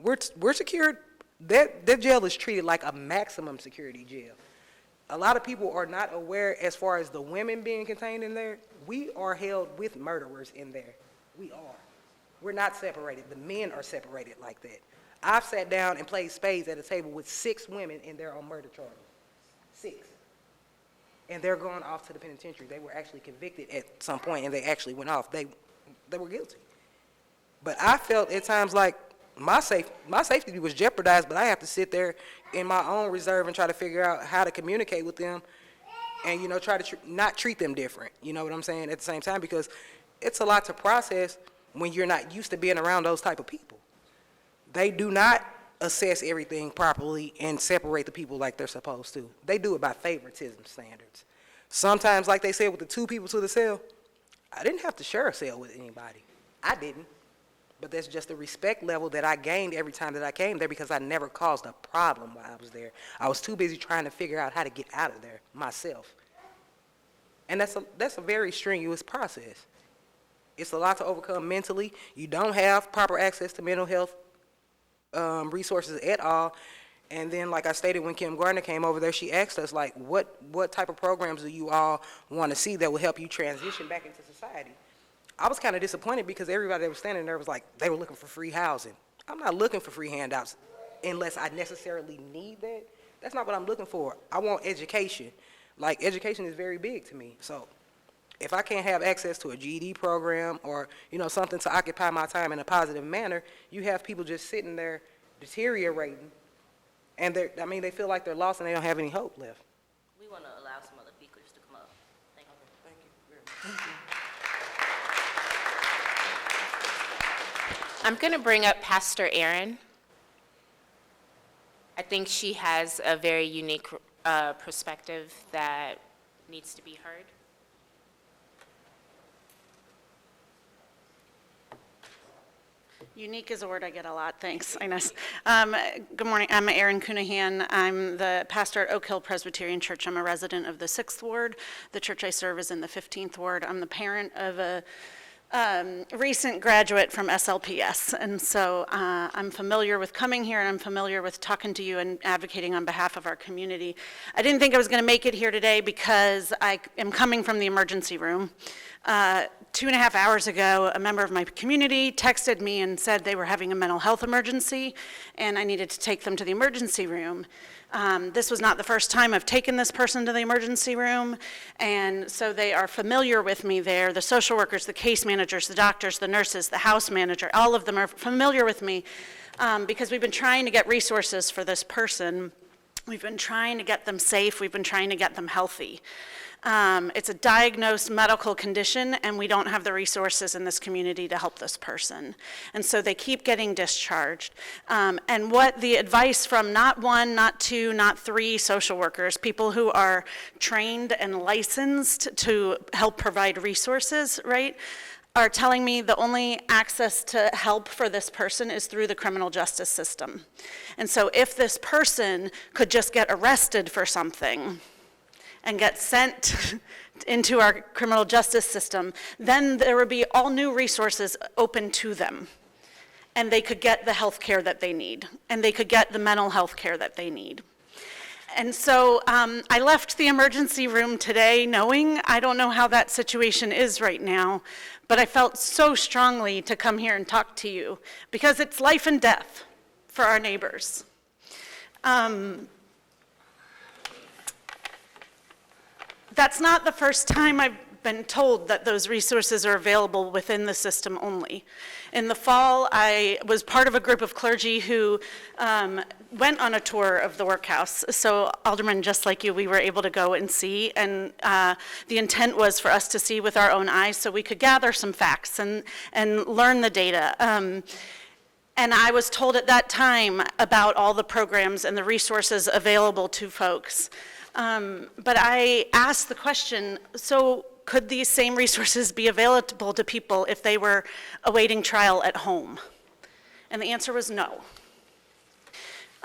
L: We're secured. That jail is treated like a maximum security jail. A lot of people are not aware as far as the women being contained in there. We are held with murderers in there. We are. We're not separated. The men are separated like that. I've sat down and played spades at a table with 6 women in there on murder charges. 6.
E: and they're going off to the penitentiary. They were actually convicted at some point, and they actually went off. They were guilty. But I felt at times like my safety was jeopardized, but I have to sit there in my own reserve and try to figure out how to communicate with them and, you know, try to not treat them different, you know what I'm saying, at the same time, because it's a lot to process when you're not used to being around those type of people. They do not assess everything properly and separate the people like they're supposed to. They do it by favoritism standards. Sometimes, like they said, with the 2 people to the cell, I didn't have to share a cell with anybody. I didn't. But that's just the respect level that I gained every time that I came there because I never caused a problem while I was there. I was too busy trying to figure out how to get out of there myself. And that's a very strenuous process. It's a lot to overcome mentally. You don't have proper access to mental health resources at all. And then, like I stated, when Kim Gardner came over there, she asked us, like, what type of programs do you all want to see that will help you transition back into society? I was kind of disappointed because everybody that was standing there was like, they were looking for free housing. I'm not looking for free handouts unless I necessarily need that. That's not what I'm looking for. I want education. Like, education is very big to me. So if I can't have access to a GED program or, you know, something to occupy my time in a positive manner, you have people just sitting there deteriorating, and they feel like they're lost and they don't have any hope left.
I: We want to allow some other speakers to come up. Thank you.
E: Thank you very much.
G: I'm going to bring up Pastor Erin. I think she has a very unique perspective that needs to be heard.
N: Unique is a word I get a lot, thanks, Ines. Good morning, I'm Erin Cunahan. I'm the pastor at Oak Hill Presbyterian Church. I'm a resident of the 6th Ward. The church I serve is in the 15th Ward. I'm the parent of a recent graduate from SLPS, and so I'm familiar with coming here, and I'm familiar with talking to you and advocating on behalf of our community. I didn't think I was going to make it here today because I am coming from the emergency room. 2.5 hours ago, a member of my community texted me and said they were having a mental health emergency, and I needed to take them to the emergency room. This was not the first time I've taken this person to the emergency room, and so they are familiar with me there. The social workers, the case managers, the doctors, the nurses, the house manager, all of them are familiar with me because we've been trying to get resources for this person. We've been trying to get them safe. We've been trying to get them healthy. It's a diagnosed medical condition, and we don't have the resources in this community to help this person. And so they keep getting discharged. And what the advice from not 1, not 2, not 3 social workers, people who are trained and licensed to help provide resources, right, are telling me the only access to help for this person is through the criminal justice system. And so if this person could just get arrested for something and get sent into our criminal justice system, then there would be all new resources open to them. And they could get the health care that they need, and they could get the mental health care that they need. And so I left the emergency room today knowing I don't know how that situation is right now, but I felt so strongly to come here and talk to you because it's life and death for our neighbors. That's not the first time I've been told that those resources are available within the system only. In the fall, I was part of a group of clergy who went on a tour of the workhouse. So Alderman, just like you, we were able to go and see, and the intent was for us to see with our own eyes so we could gather some facts and learn the data. And I was told at that time about all the programs and the resources available to folks. But I asked the question, so could these same resources be available to people if they were awaiting trial at home? And the answer was no.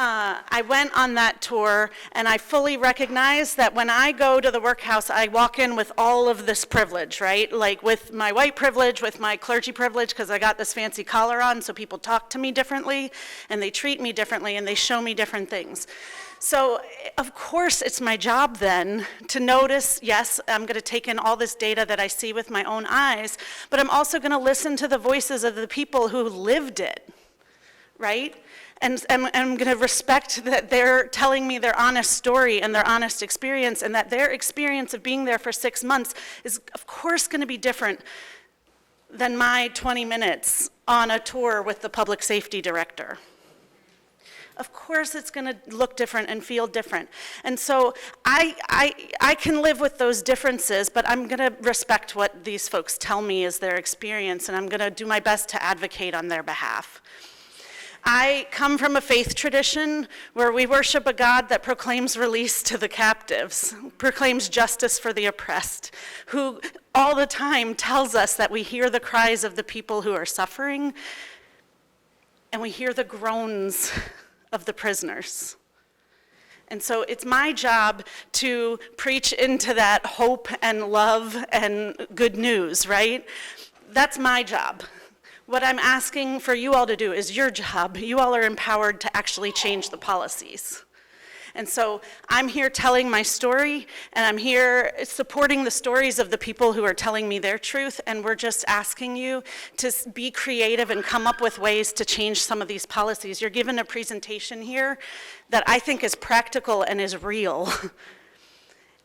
N: I went on that tour, and I fully recognize that when I go to the workhouse, I walk in with all of this privilege, right? Like with my white privilege, with my clergy privilege, because I got this fancy collar on, so people talk to me differently, and they treat me differently, and they show me different things. So, of course, it's my job then to notice, yes, I'm going to take in all this data that I see with my own eyes, but I'm also going to listen to the voices of the people who lived it, right? And I'm going to respect that they're telling me their honest story and their honest experience, and that their experience of being there for 6 months is, of course, going to be different than my 20 minutes on a tour with the public safety director. Of course, it's going to look different and feel different. And so I can live with those differences, but I'm going to respect what these folks tell me is their experience, and I'm going to do my best to advocate on their behalf. I come from a faith tradition where we worship a God that proclaims release to the captives, proclaims justice for the oppressed, who all the time tells us that we hear the cries of the people who are suffering, and we hear the groans of the prisoners. And so it's my job to preach into that hope and love and good news, right? That's my job. What I'm asking for you all to do is your job. You all are empowered to actually change the policies. And so I'm here telling my story, and I'm here supporting the stories of the people who are telling me their truth, and we're just asking you to be creative and come up with ways to change some of these policies. You're given a presentation here that I think is practical and is real.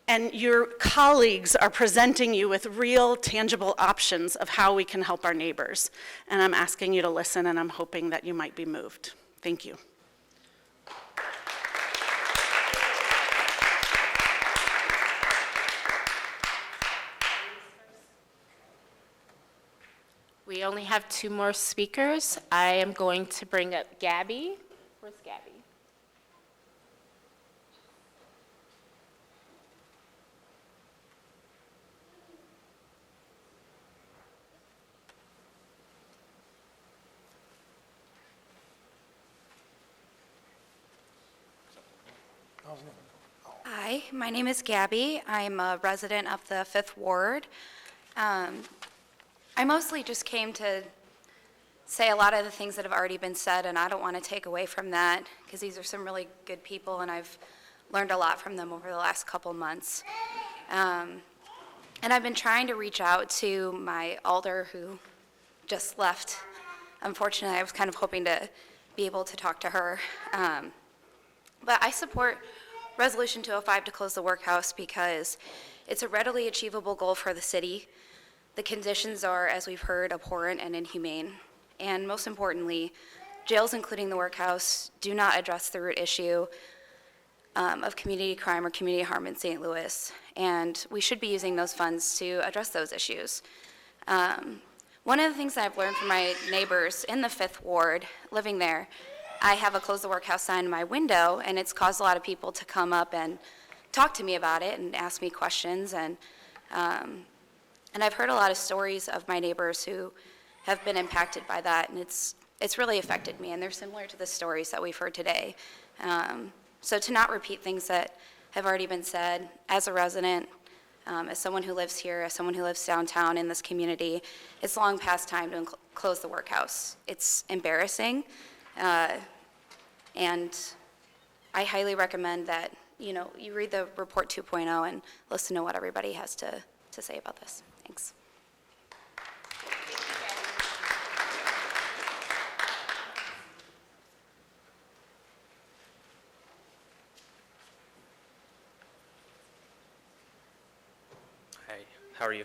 N: And your colleagues are presenting you with real, tangible options of how we can help our neighbors. And I'm asking you to listen, and I'm hoping that you might be moved. Thank you.
G: We only have 2 more speakers. I am going to bring up Gabby. Where's Gabby?
O: Hi, my name is Gabby. I'm a resident of the 5th Ward. I mostly just came to say a lot of the things that have already been said, and I don't want to take away from that, because these are some really good people, and I've learned a lot from them over the last couple months. And I've been trying to reach out to my alder who just left. Unfortunately, I was kind of hoping to be able to talk to her. But I support Resolution 205 to close the workhouse because it's a readily achievable goal for the city. The conditions are, as we've heard, abhorrent and inhumane. And most importantly, jails, including the workhouse, do not address the root issue of community crime or community harm in St. Louis. And we should be using those funds to address those issues. One of the things that I've learned from my neighbors in the 5th Ward, living there, I have a close the workhouse sign in my window, and it's caused a lot of people to come up and talk to me about it and ask me questions. And I've heard a lot of stories of my neighbors who have been impacted by that, and it's really affected me, and they're similar to the stories that we've heard today. So to not repeat things that have already been said, as a resident, as someone who lives here, as someone who lives downtown in this community, it's long past time to close the workhouse. It's embarrassing, and I highly recommend that, you read the report 2.0 and listen to what everybody has to say about this. Thanks.
P: Hi, how are you?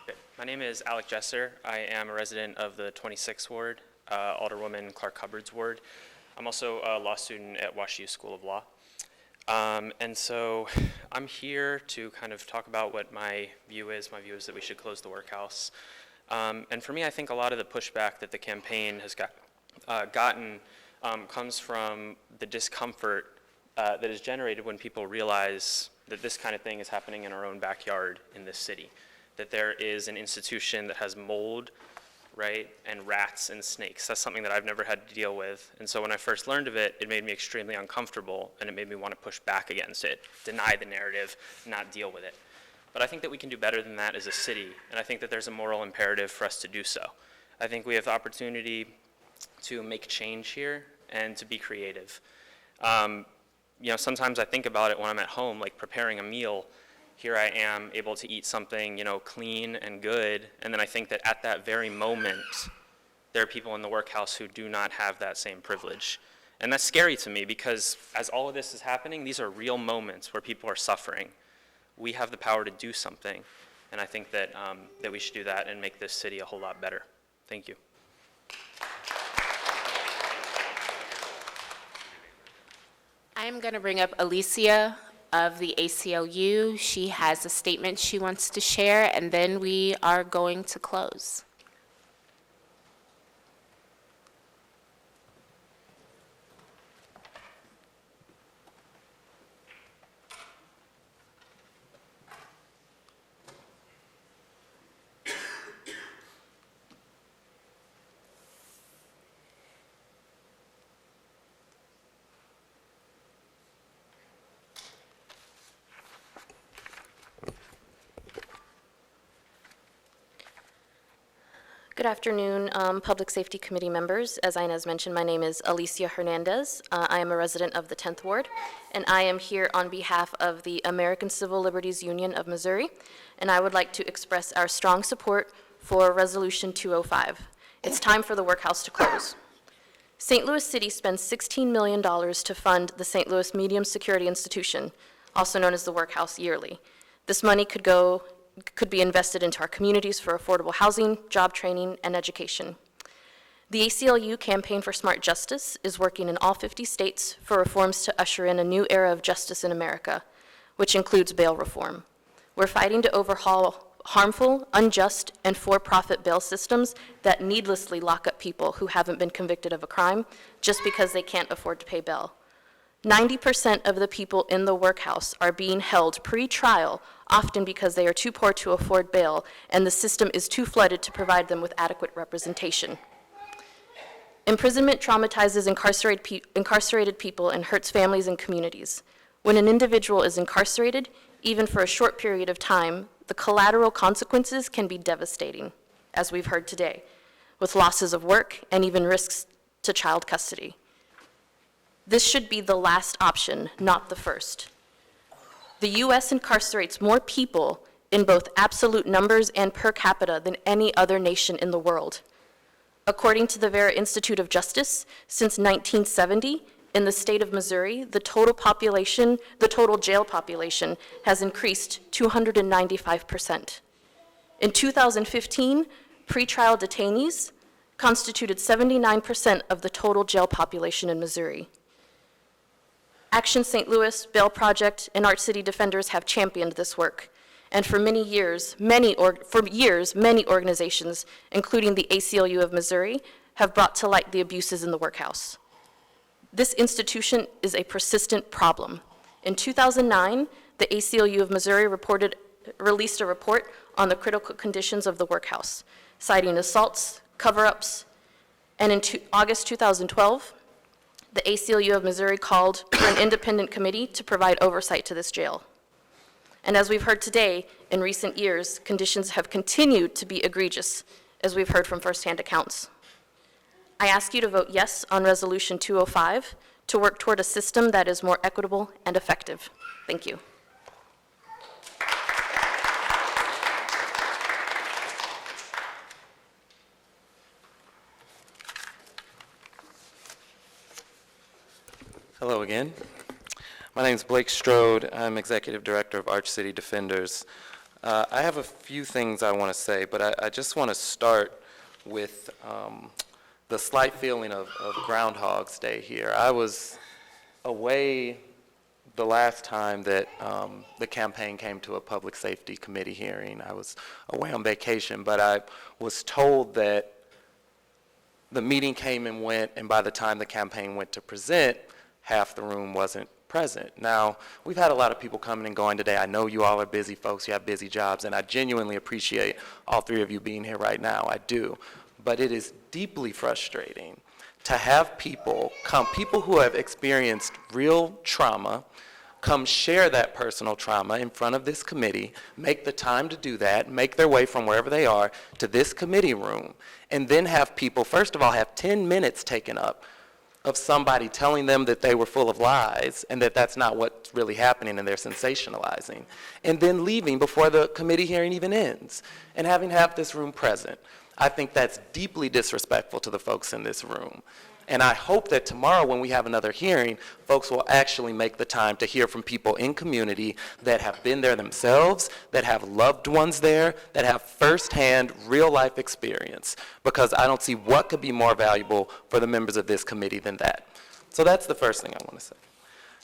P: Good. My name is Alec Jesser. I am a resident of the 26th Ward, Alderwoman Clark Hubbard's ward. I'm also a law student at WashU School of Law. And so I'm here to kind of talk about what my view is. My view is that we should close the workhouse. And for me, I think a lot of the pushback that the campaign has gotten comes from the discomfort that is generated when people realize that this kind of thing is happening in our own backyard in this city, that there is an institution that has mold, right, and rats and snakes. That's something that I've never had to deal with. And so when I first learned of it, it made me extremely uncomfortable, and it made me want to push back against it, deny the narrative, not deal with it. But I think that we can do better than that as a city, and I think that there's a moral imperative for us to do so. I think we have the opportunity to make change here and to be creative. Sometimes I think about it when I'm at home, like preparing a meal. Here I am able to eat something, clean and good, and then I think that at that very moment, there are people in the workhouse who do not have that same privilege. And that's scary to me because as all of this is happening, these are real moments where people are suffering. We have the power to do something, and I think that, that we should do that and make this city a whole lot better. Thank you.
G: I'm going to bring up Alicia of the ACLU. She has a statement she wants to share, and then we are going to close.
Q: Good afternoon, Public Safety Committee members. As Inez mentioned, my name is Alicia Hernandez. I am a resident of the 10th Ward, and I am here on behalf of the American Civil Liberties Union of Missouri, and I would like to express our strong support for Resolution 205. It's time for the workhouse to close. St. Louis City spends $16 million to fund the St. Louis Medium Security Institution, also known as the workhouse, yearly. This money could be invested into our communities for affordable housing, job training, and education. The ACLU Campaign for Smart Justice is working in all 50 states for reforms to usher in a new era of justice in America, which includes bail reform. We're fighting to overhaul harmful, unjust, and for-profit bail systems that needlessly lock up people who haven't been convicted of a crime just because they can't afford to pay bail. 90% of the people in the workhouse are being held pre-trial, often because they are too poor to afford bail, and the system is too flooded to provide them with adequate representation. Imprisonment traumatizes incarcerated people and hurts families and communities. When an individual is incarcerated, even for a short period of time, the collateral consequences can be devastating, as we've heard today, with losses of work and even risks to child custody. This should be the last option, not the first. The U.S. incarcerates more people in both absolute numbers and per capita than any other nation in the world. According to the Vera Institute of Justice, since 1970, in the state of Missouri, the total jail population has increased 295%. In 2015, pretrial detainees constituted 79% of the total jail population in Missouri. Action St. Louis, Bail Project, and Art City Defenders have championed this work. And for years, many organizations, including the ACLU of Missouri, have brought to light the abuses in the workhouse. This institution is a persistent problem. In 2009, the ACLU of Missouri released a report on the critical conditions of the workhouse, citing assaults, cover-ups, and in August 2012, the ACLU of Missouri called for an independent committee to provide oversight to this jail. And as we've heard today, in recent years, conditions have continued to be egregious, as we've heard from firsthand accounts. I ask you to vote yes on Resolution 205 to work toward a system that is more equitable and effective. Thank you.
M: Hello again. My name is Blake Strode. I'm Executive Director of Arch City Defenders. I have a few things I want to say, but I just want to start with the slight feeling of Groundhog's Day here. I was away the last time that the campaign came to a Public Safety Committee hearing. I was away on vacation, but I was told that the meeting came and went, and by the time the campaign went to present, half the room wasn't present. Now, we've had a lot of people coming and going today. I know you all are busy folks, you have busy jobs, and I genuinely appreciate all three of you being here right now, I do. But it is deeply frustrating to have people who have experienced real trauma, come share that personal trauma in front of this committee, make the time to do that, make their way from wherever they are to this committee room, and then have people, first of all, have 10 minutes taken up of somebody telling them that they were full of lies and that that's not what's really happening and they're sensationalizing, and then leaving before the committee hearing even ends, and having half this room present. I think that's deeply disrespectful to the folks in this room. And I hope that tomorrow when we have another hearing, folks will actually make the time to hear from people in community that have been there themselves, that have loved ones there, that have firsthand real-life experience, because I don't see what could be more valuable for the members of this committee than that. So that's the first thing I want to say.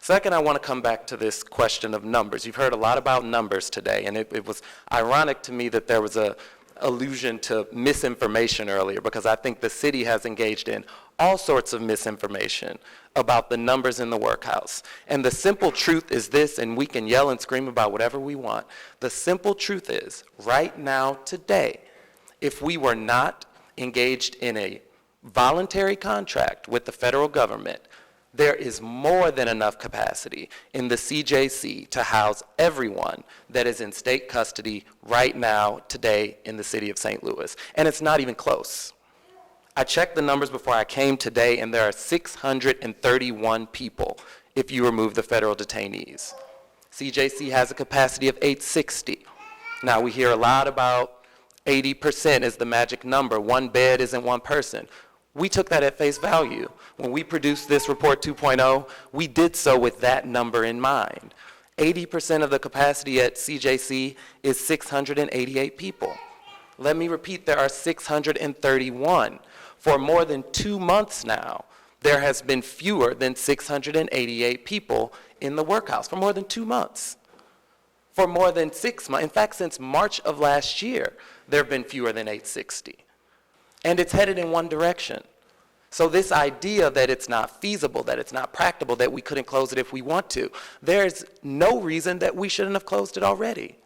M: Second, I want to come back to this question of numbers. You've heard a lot about numbers today, and it was ironic to me that there was a allusion to misinformation earlier, because I think the city has engaged in all sorts of misinformation about the numbers in the workhouse. And the simple truth is this, and we can yell and scream about whatever we want. The simple truth is, right now, today, if we were not engaged in a voluntary contract with the federal government, there is more than enough capacity in the CJC to house everyone that is in state custody right now, today, in the city of St. Louis. And it's not even close. I checked the numbers before I came today, and there are 631 people if you remove the federal detainees. CJC has a capacity of 860. Now, we hear a lot about 80% is the magic number. One bed isn't one person. We took that at face value. When we produced this report 2.0, we did so with that number in mind. 80% of the capacity at CJC is 688 people. Let me repeat, there are 631. For more than 2 months now, there has been fewer than 688 people in the workhouse, for more than 2 months. For more than 6 months, in fact, since March of last year, there have been fewer than 860. And it's headed in one direction. So this idea that it's not feasible, that it's not practical, that we couldn't close it if we want to, there's no reason that we shouldn't have closed it already.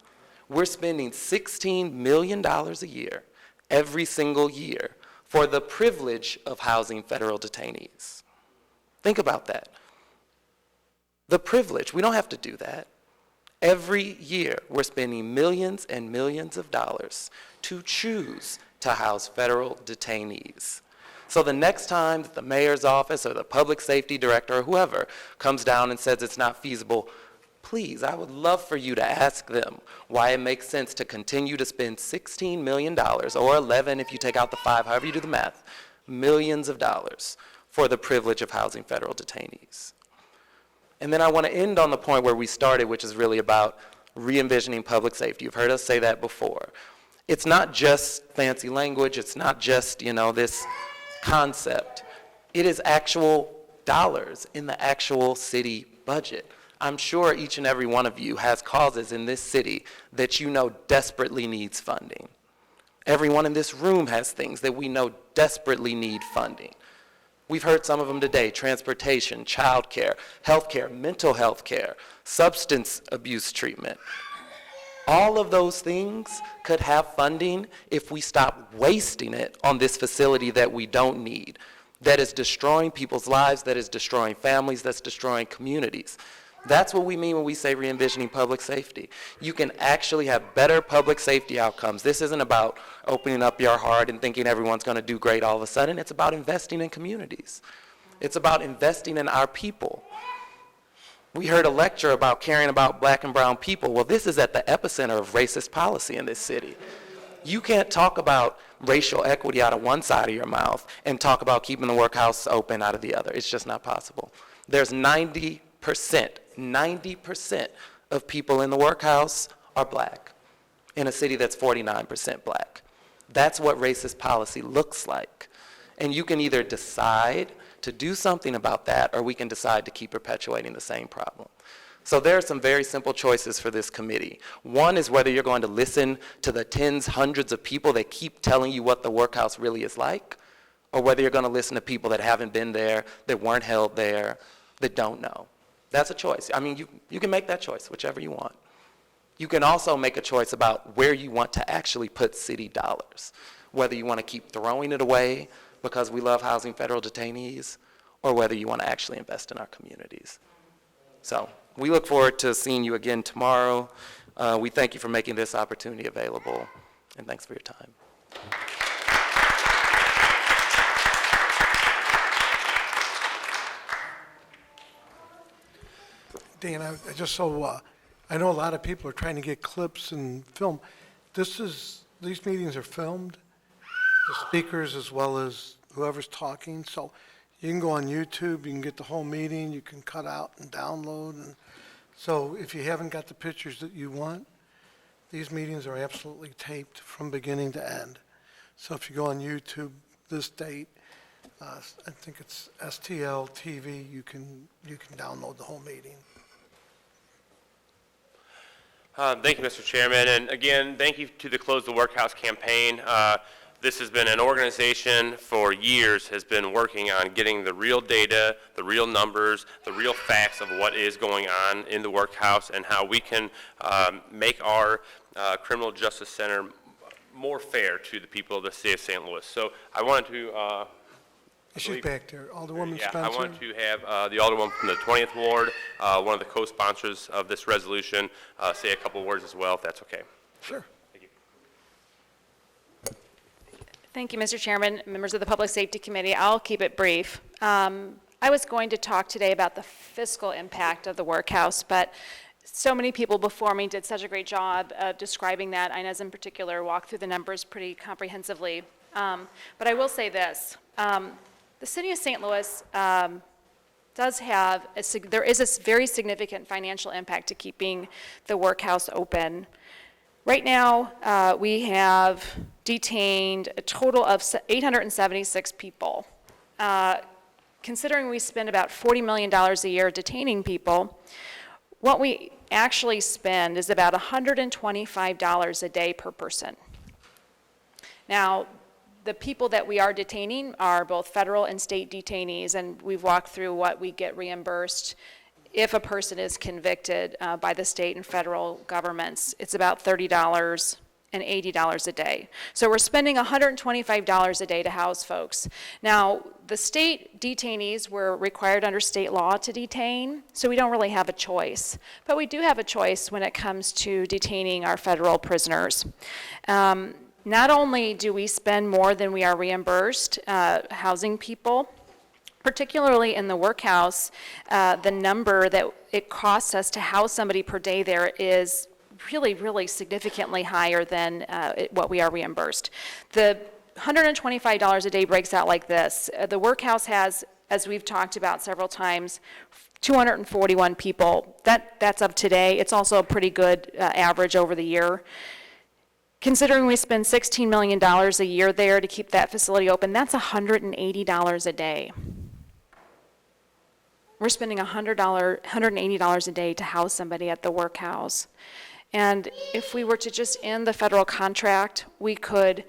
M: We're spending $16 million a year, every single year, for the privilege of housing federal detainees. Think about that. The privilege, we don't have to do that. Every year, we're spending millions and millions of dollars to choose to house federal detainees. So the next time that the mayor's office or the public safety director or whoever comes down and says it's not feasible, please, I would love for you to ask them why it makes sense to continue to spend $16 million, or 11 if you take out the 5, however you do the math, millions of dollars for the privilege of housing federal detainees. And then I want to end on the point where we started, which is really about re-envisioning public safety. You've heard us say that before. It's not just fancy language. It's not just, this concept. It is actual dollars in the actual city budget. I'm sure each and every one of you has causes in this city that you know desperately needs funding. Everyone in this room has things that we know desperately need funding. We've heard some of them today: transportation, childcare, healthcare, mental health care, substance abuse treatment. All of those things could have funding if we stop wasting it on this facility that we don't need, that is destroying people's lives, that is destroying families, that's destroying communities. That's what we mean when we say re-envisioning public safety. You can actually have better public safety outcomes. This isn't about opening up your heart and thinking everyone's going to do great all of a sudden. It's about investing in communities. It's about investing in our people. We heard a lecture about caring about black and brown people. Well, this is at the epicenter of racist policy in this city. You can't talk about racial equity out of one side of your mouth and talk about keeping the workhouse open out of the other. It's just not possible. There's 90% of people in the workhouse are black in a city that's 49% black. That's what racist policy looks like. And you can either decide to do something about that, or we can decide to keep perpetuating the same problem. So there are some very simple choices for this committee. One is whether you're going to listen to the tens, hundreds of people that keep telling you what the workhouse really is like, or whether you're going to listen to people that haven't been there, that weren't held there, that don't know. That's a choice. I mean, you can make that choice, whichever you want. You can also make a choice about where you want to actually put city dollars, whether you want to keep throwing it away because we love housing federal detainees, or whether you want to actually invest in our communities. So we look forward to seeing you again tomorrow. We thank you for making this opportunity available, and thanks for your time.
A: Dan, I know a lot of people are trying to get clips and film. These meetings are filmed, the speakers as well as whoever's talking. So you can go on YouTube, you can get the whole meeting, you can cut out and download. And so if you haven't got the pictures that you want, these meetings are absolutely taped from beginning to end. So if you go on YouTube this date, I think it's STL TV, you can download the whole meeting.
F: Thank you, Mr. Chairman. And again, thank you to the Close the Workhouse campaign. This has been an organization for years, has been working on getting the real data, the real numbers, the real facts of what is going on in the workhouse and how we can make our criminal justice center more fair to the people of the city of St. Louis. So I wanted to
A: She's back there, Alderwoman Spencer.
F: I want to have the Alderwoman from the 20th Ward, one of the co-sponsors of this resolution, say a couple words as well, if that's okay.
A: Sure.
F: Thank you.
R: Thank you, Mr. Chairman, members of the Public Safety Committee. I'll keep it brief. I was going to talk today about the fiscal impact of the workhouse, but so many people before me did such a great job of describing that. Inez in particular walked through the numbers pretty comprehensively. But I will say this. The city of St. Louis does have, there is a very significant financial impact to keeping the workhouse open. Right now, we have detained a total of 876 people. Considering we spend about $40 million a year detaining people, what we actually spend is about $125 a day per person. Now, the people that we are detaining are both federal and state detainees, and we've walked through what we get reimbursed if a person is convicted by the state and federal governments. It's about $30 and $80 a day. So we're spending $125 a day to house folks. Now, the state detainees were required under state law to detain, so we don't really have a choice. But we do have a choice when it comes to detaining our federal prisoners. Not only do we spend more than we are reimbursed housing people, particularly in the workhouse, the number that it costs us to house somebody per day there is really, really significantly higher than what we are reimbursed. The $125 a day breaks out like this. The workhouse has, as we've talked about several times, 241 people. That's of today. It's also a pretty good average over the year. Considering we spend $16 million a year there to keep that facility open, that's $180 a day. We're spending $180 a day to house somebody at the workhouse. And if we were to just end the federal contract, we could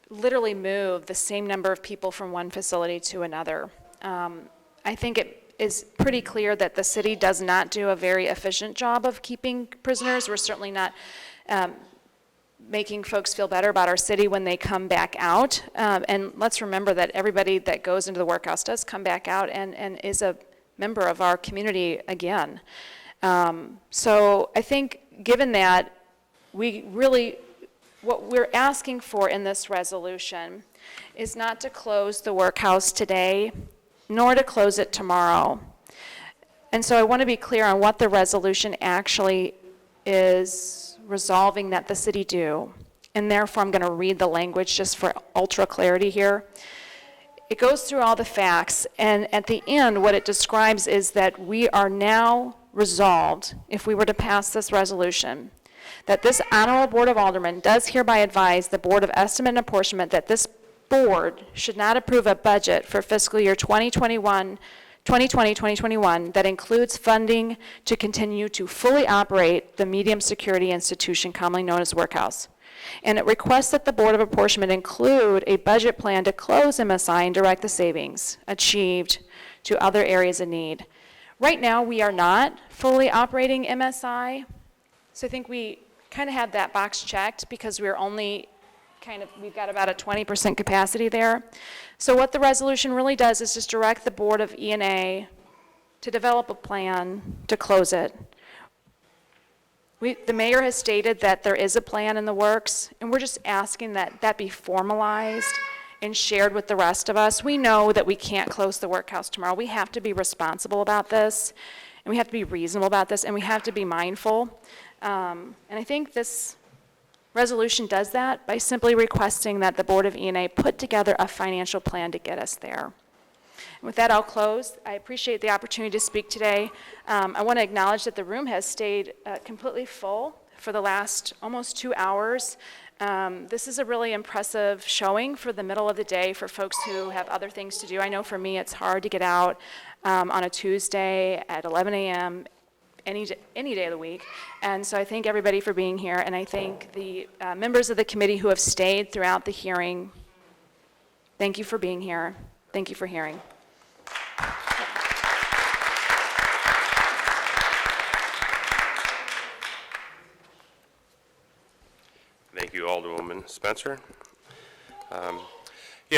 R: literally move the same number of people from one facility to another. I think it is pretty clear that the city does not do a very efficient job of keeping prisoners. We're certainly not making folks feel better about our city when they come back out. And let's remember that everybody that goes into the workhouse does come back out and is a member of our community again. So I think given that, what we're asking for in this resolution is not to close the workhouse today, nor to close it tomorrow. And so I want to be clear on what the resolution actually is resolving that the city do. And therefore, I'm going to read the language just for ultra clarity here. It goes through all the facts, and at the end, what it describes is that we are now resolved, if we were to pass this resolution, that this Honorable Board of Aldermen does hereby advise the Board of Estimate and Apportionment that this board should not approve a budget for fiscal year 2020-2021 that includes funding to continue to fully operate the medium security institution commonly known as workhouse. And it requests that the Board of Apportionment include a budget plan to close MSI and direct the savings achieved to other areas of need. Right now, we are not fully operating MSI, so I think we kind of had that box checked because we're only we've got about a 20% capacity there. So what the resolution really does is just direct the Board of E&A to develop a plan to close it. The mayor has stated that there is a plan in the works, and we're just asking that that be formalized and shared with the rest of us. We know that we can't close the workhouse tomorrow. We have to be responsible about this, and we have to be reasonable about this, and we have to be mindful. And I think this Resolution does that by simply requesting that the Board of E&A put together a financial plan to get us there. With that, I'll close. I appreciate the opportunity to speak today. I want to acknowledge that the room has stayed completely full for the last almost 2 hours. This is a really impressive showing for the middle of the day for folks who have other things to do. I know for me it's hard to get out on a Tuesday at 11 a.m. Any day of the week. And so I thank everybody for being here, and I thank the members of the committee who have stayed throughout the hearing. Thank you for being here. Thank you for hearing.
F: Thank you, Alderwoman Spencer.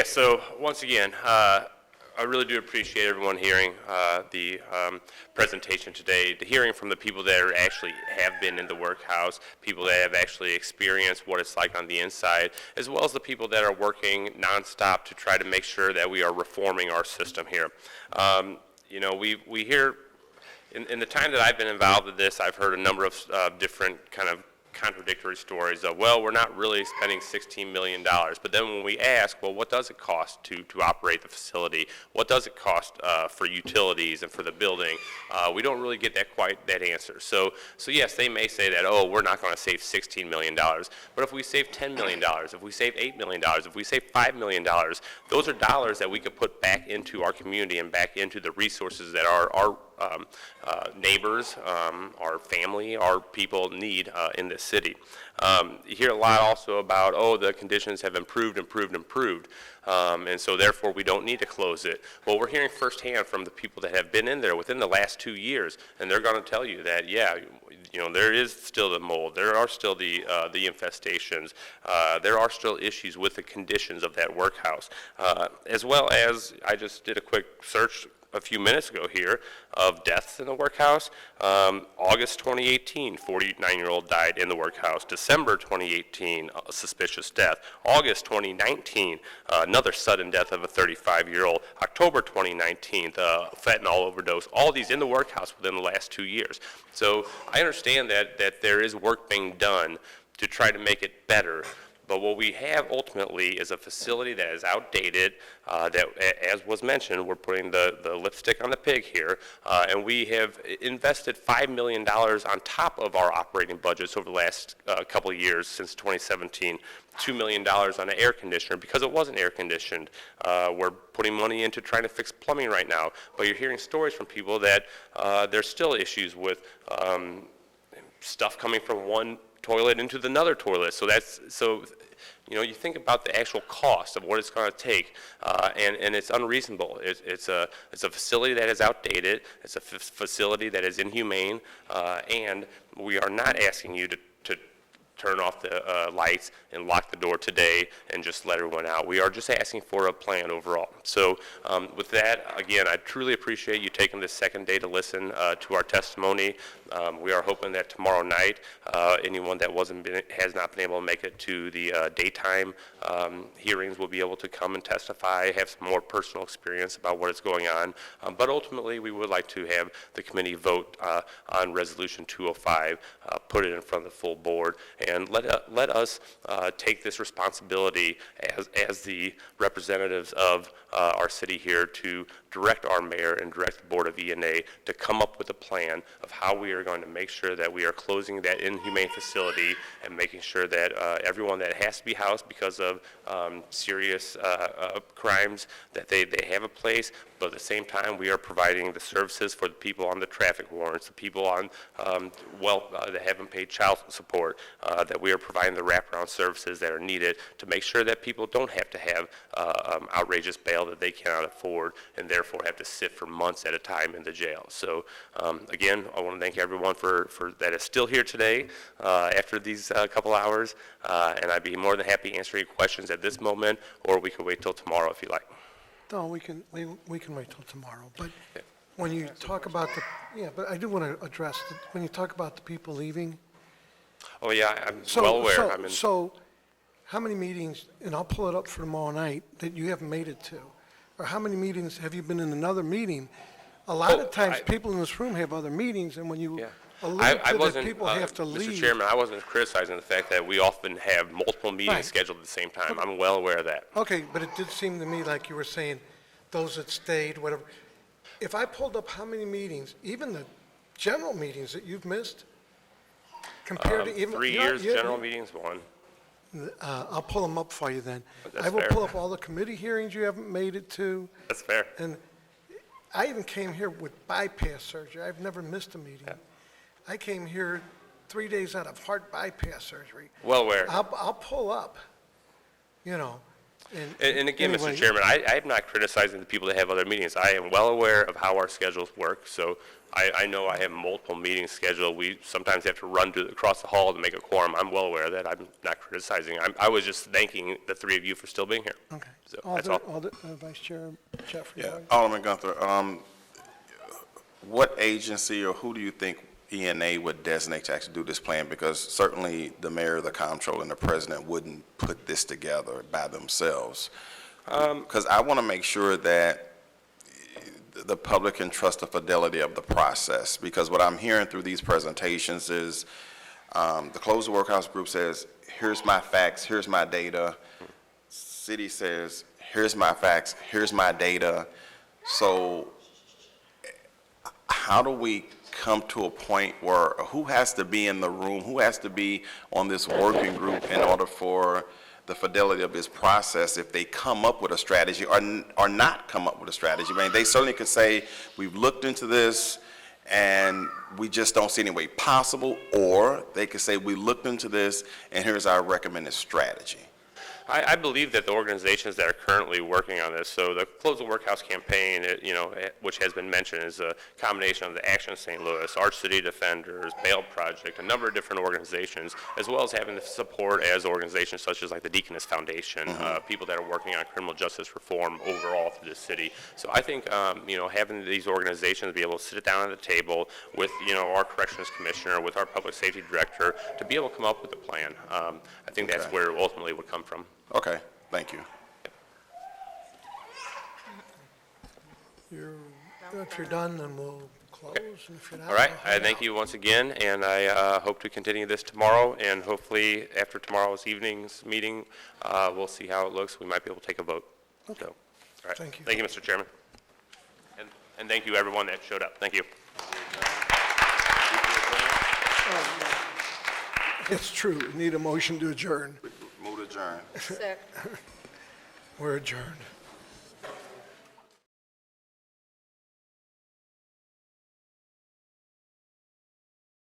F: So once again, I really do appreciate everyone hearing the presentation today, the hearing from the people that are actually have been in the workhouse, people that have actually experienced what it's like on the inside, as well as the people that are working nonstop to try to make sure that we are reforming our system here. We hear, in the time that I've been involved with this, I've heard a number of different kind of contradictory stories of, well, we're not really spending $16 million. But then when we ask, well, what does it cost to operate the facility? What does it cost for utilities and for the building? We don't really get that answer. So yes, they may say that, oh, we're not going to save $16 million. But if we save $10 million, if we save $8 million, if we save $5 million, those are dollars that we could put back into our community and back into the resources that our neighbors, our family, our people need in this city. You hear a lot also about, oh, the conditions have improved, and so therefore we don't need to close it. Well, we're hearing firsthand from the people that have been in there within the last 2 years, and they're going to tell you that, yeah, there is still the mold, there are still the infestations, there are still issues with the conditions of that workhouse, as well as, I just did a quick search a few minutes ago here of deaths in the workhouse. August 2018, 49-year-old died in the workhouse. December 2018, a suspicious death. August 2019, another sudden death of a 35-year-old. October 2019, fentanyl overdose. All these in the workhouse within the last 2 years. So I understand that there is work being done to try to make it better. But what we have ultimately is a facility that is outdated, that, as was mentioned, we're putting the lipstick on the pig here, and we have invested $5 million on top of our operating budgets over the last couple of years since 2017, $2 million on an air conditioner because it wasn't air conditioned. We're putting money into trying to fix plumbing right now, but you're hearing stories from people that there's still issues with stuff coming from one toilet into another toilet. So you think about the actual cost of what it's going to take, and it's unreasonable. It's a facility that is outdated. It's a facility that is inhumane, and we are not asking you to turn off the lights and lock the door today and just let everyone out. We are just asking for a plan overall. So with that, again, I truly appreciate you taking this second day to listen to our testimony. We are hoping that tomorrow night, anyone that has not been able to make it to the daytime hearings will be able to come and testify, have some more personal experience about what is going on. But ultimately, we would like to have the committee vote on Resolution 205, put it in front of the full board, and let us take this responsibility as the representatives of our city here to direct our mayor and direct the Board of E&A to come up with a plan of how we are going to make sure that we are closing that inhumane facility and making sure that everyone that has to be housed because of serious crimes, that they have a place, but at the same time we are providing the services for the people on the traffic warrants, the people on that haven't paid child support, that we are providing the wraparound services that are needed to make sure that people don't have to have outrageous bail that they cannot afford and therefore have to sit for months at a time in the jail. So again, I want to thank everyone for that is still here today after these couple hours, and I'd be more than happy to answer any questions at this moment, or we could wait till tomorrow if you like.
A: No, we can wait till tomorrow, but when you talk about but I do want to address, when you talk about the people leaving.
F: Oh yeah, I'm well aware.
A: So how many meetings, and I'll pull it up for tomorrow night, that you haven't made it to? Or how many meetings have you been in another meeting? A lot of times, people in this room have other meetings, and when you alluded
F: I
A: to that
F: wasn't,
A: people have to leave.
F: Mr. Chairman, I wasn't criticizing the fact that we often have multiple meetings
A: Right.
F: scheduled at the same time. I'm well aware of that.
A: Okay, but it did seem to me like you were saying those that stayed, whatever. If I pulled up how many meetings, even the general meetings that you've missed, compared to even.
F: 3
A: you know,
F: years,
A: you-
F: general meetings, one.
A: I'll pull them up for you then.
F: That's
A: I will
F: fair.
A: pull up all the committee hearings you haven't made it to,
F: That's fair.
A: and I even came here with bypass surgery. I've never missed a meeting. I came here 3 days out of heart bypass surgery.
F: Well aware.
A: I'll pull up, you know,
F: And again,
A: anyway,
F: Mr. Chairman, I am not criticizing the people that have other meetings. I am well aware of how our schedules work, so I know I have multiple meetings scheduled. We sometimes have to run across the hall to make a quorum. I'm well aware of that. I'm not criticizing. I was just thanking the three of you for still being here.
A: Okay.
F: So that's all.
A: Vice Chair Jeffrey.
C: Yeah, Alderman Guenther, what agency or who do you think ENA would designate to actually do this plan? Because certainly the mayor, the comptroller, and the president wouldn't put this together by themselves. Because I want to make sure that the public can trust the fidelity of the process. Because what I'm hearing through these presentations is the Close the Workhouse group says, here's my facts, here's my data. City says, here's my facts, here's my data. So how do we come to a point where who has to be in the room, who has to be on this working group in order for the fidelity of this process if they come up with a strategy or not come up with a strategy? I mean, they certainly could say, we've looked into this and we just don't see any way possible, or they could say, we looked into this and here's our recommended strategy.
F: I believe that the organizations that are currently working on this, so the Close the Workhouse campaign, which has been mentioned, is a combination of the Action St. Louis, Arch City Defenders, Bail Project, a number of different organizations, as well as having the support as organizations such as like the Deaconess Foundation, people that are working on criminal justice reform overall through the city. So I think, having these organizations be able to sit down at the table with, our Corrections Commissioner, with our Public Safety Director, to be able to come up with a plan. I think that's where it ultimately would come from.
C: Okay, thank you.
A: If you're done, then we'll close. And if you're not,
F: All right,
A: we'll
F: I
A: hang
F: thank
A: out.
F: you once again, and I hope to continue this tomorrow, and hopefully after tomorrow's evening's meeting, we'll see how it looks. We might be able to take a vote. So, all right.
A: Thank you.
F: Thank you, Mr. Chairman. And thank you, everyone that showed up. Thank you.
A: It's true. We need a motion to adjourn.
C: Move to adjourn.
A: We're adjourned.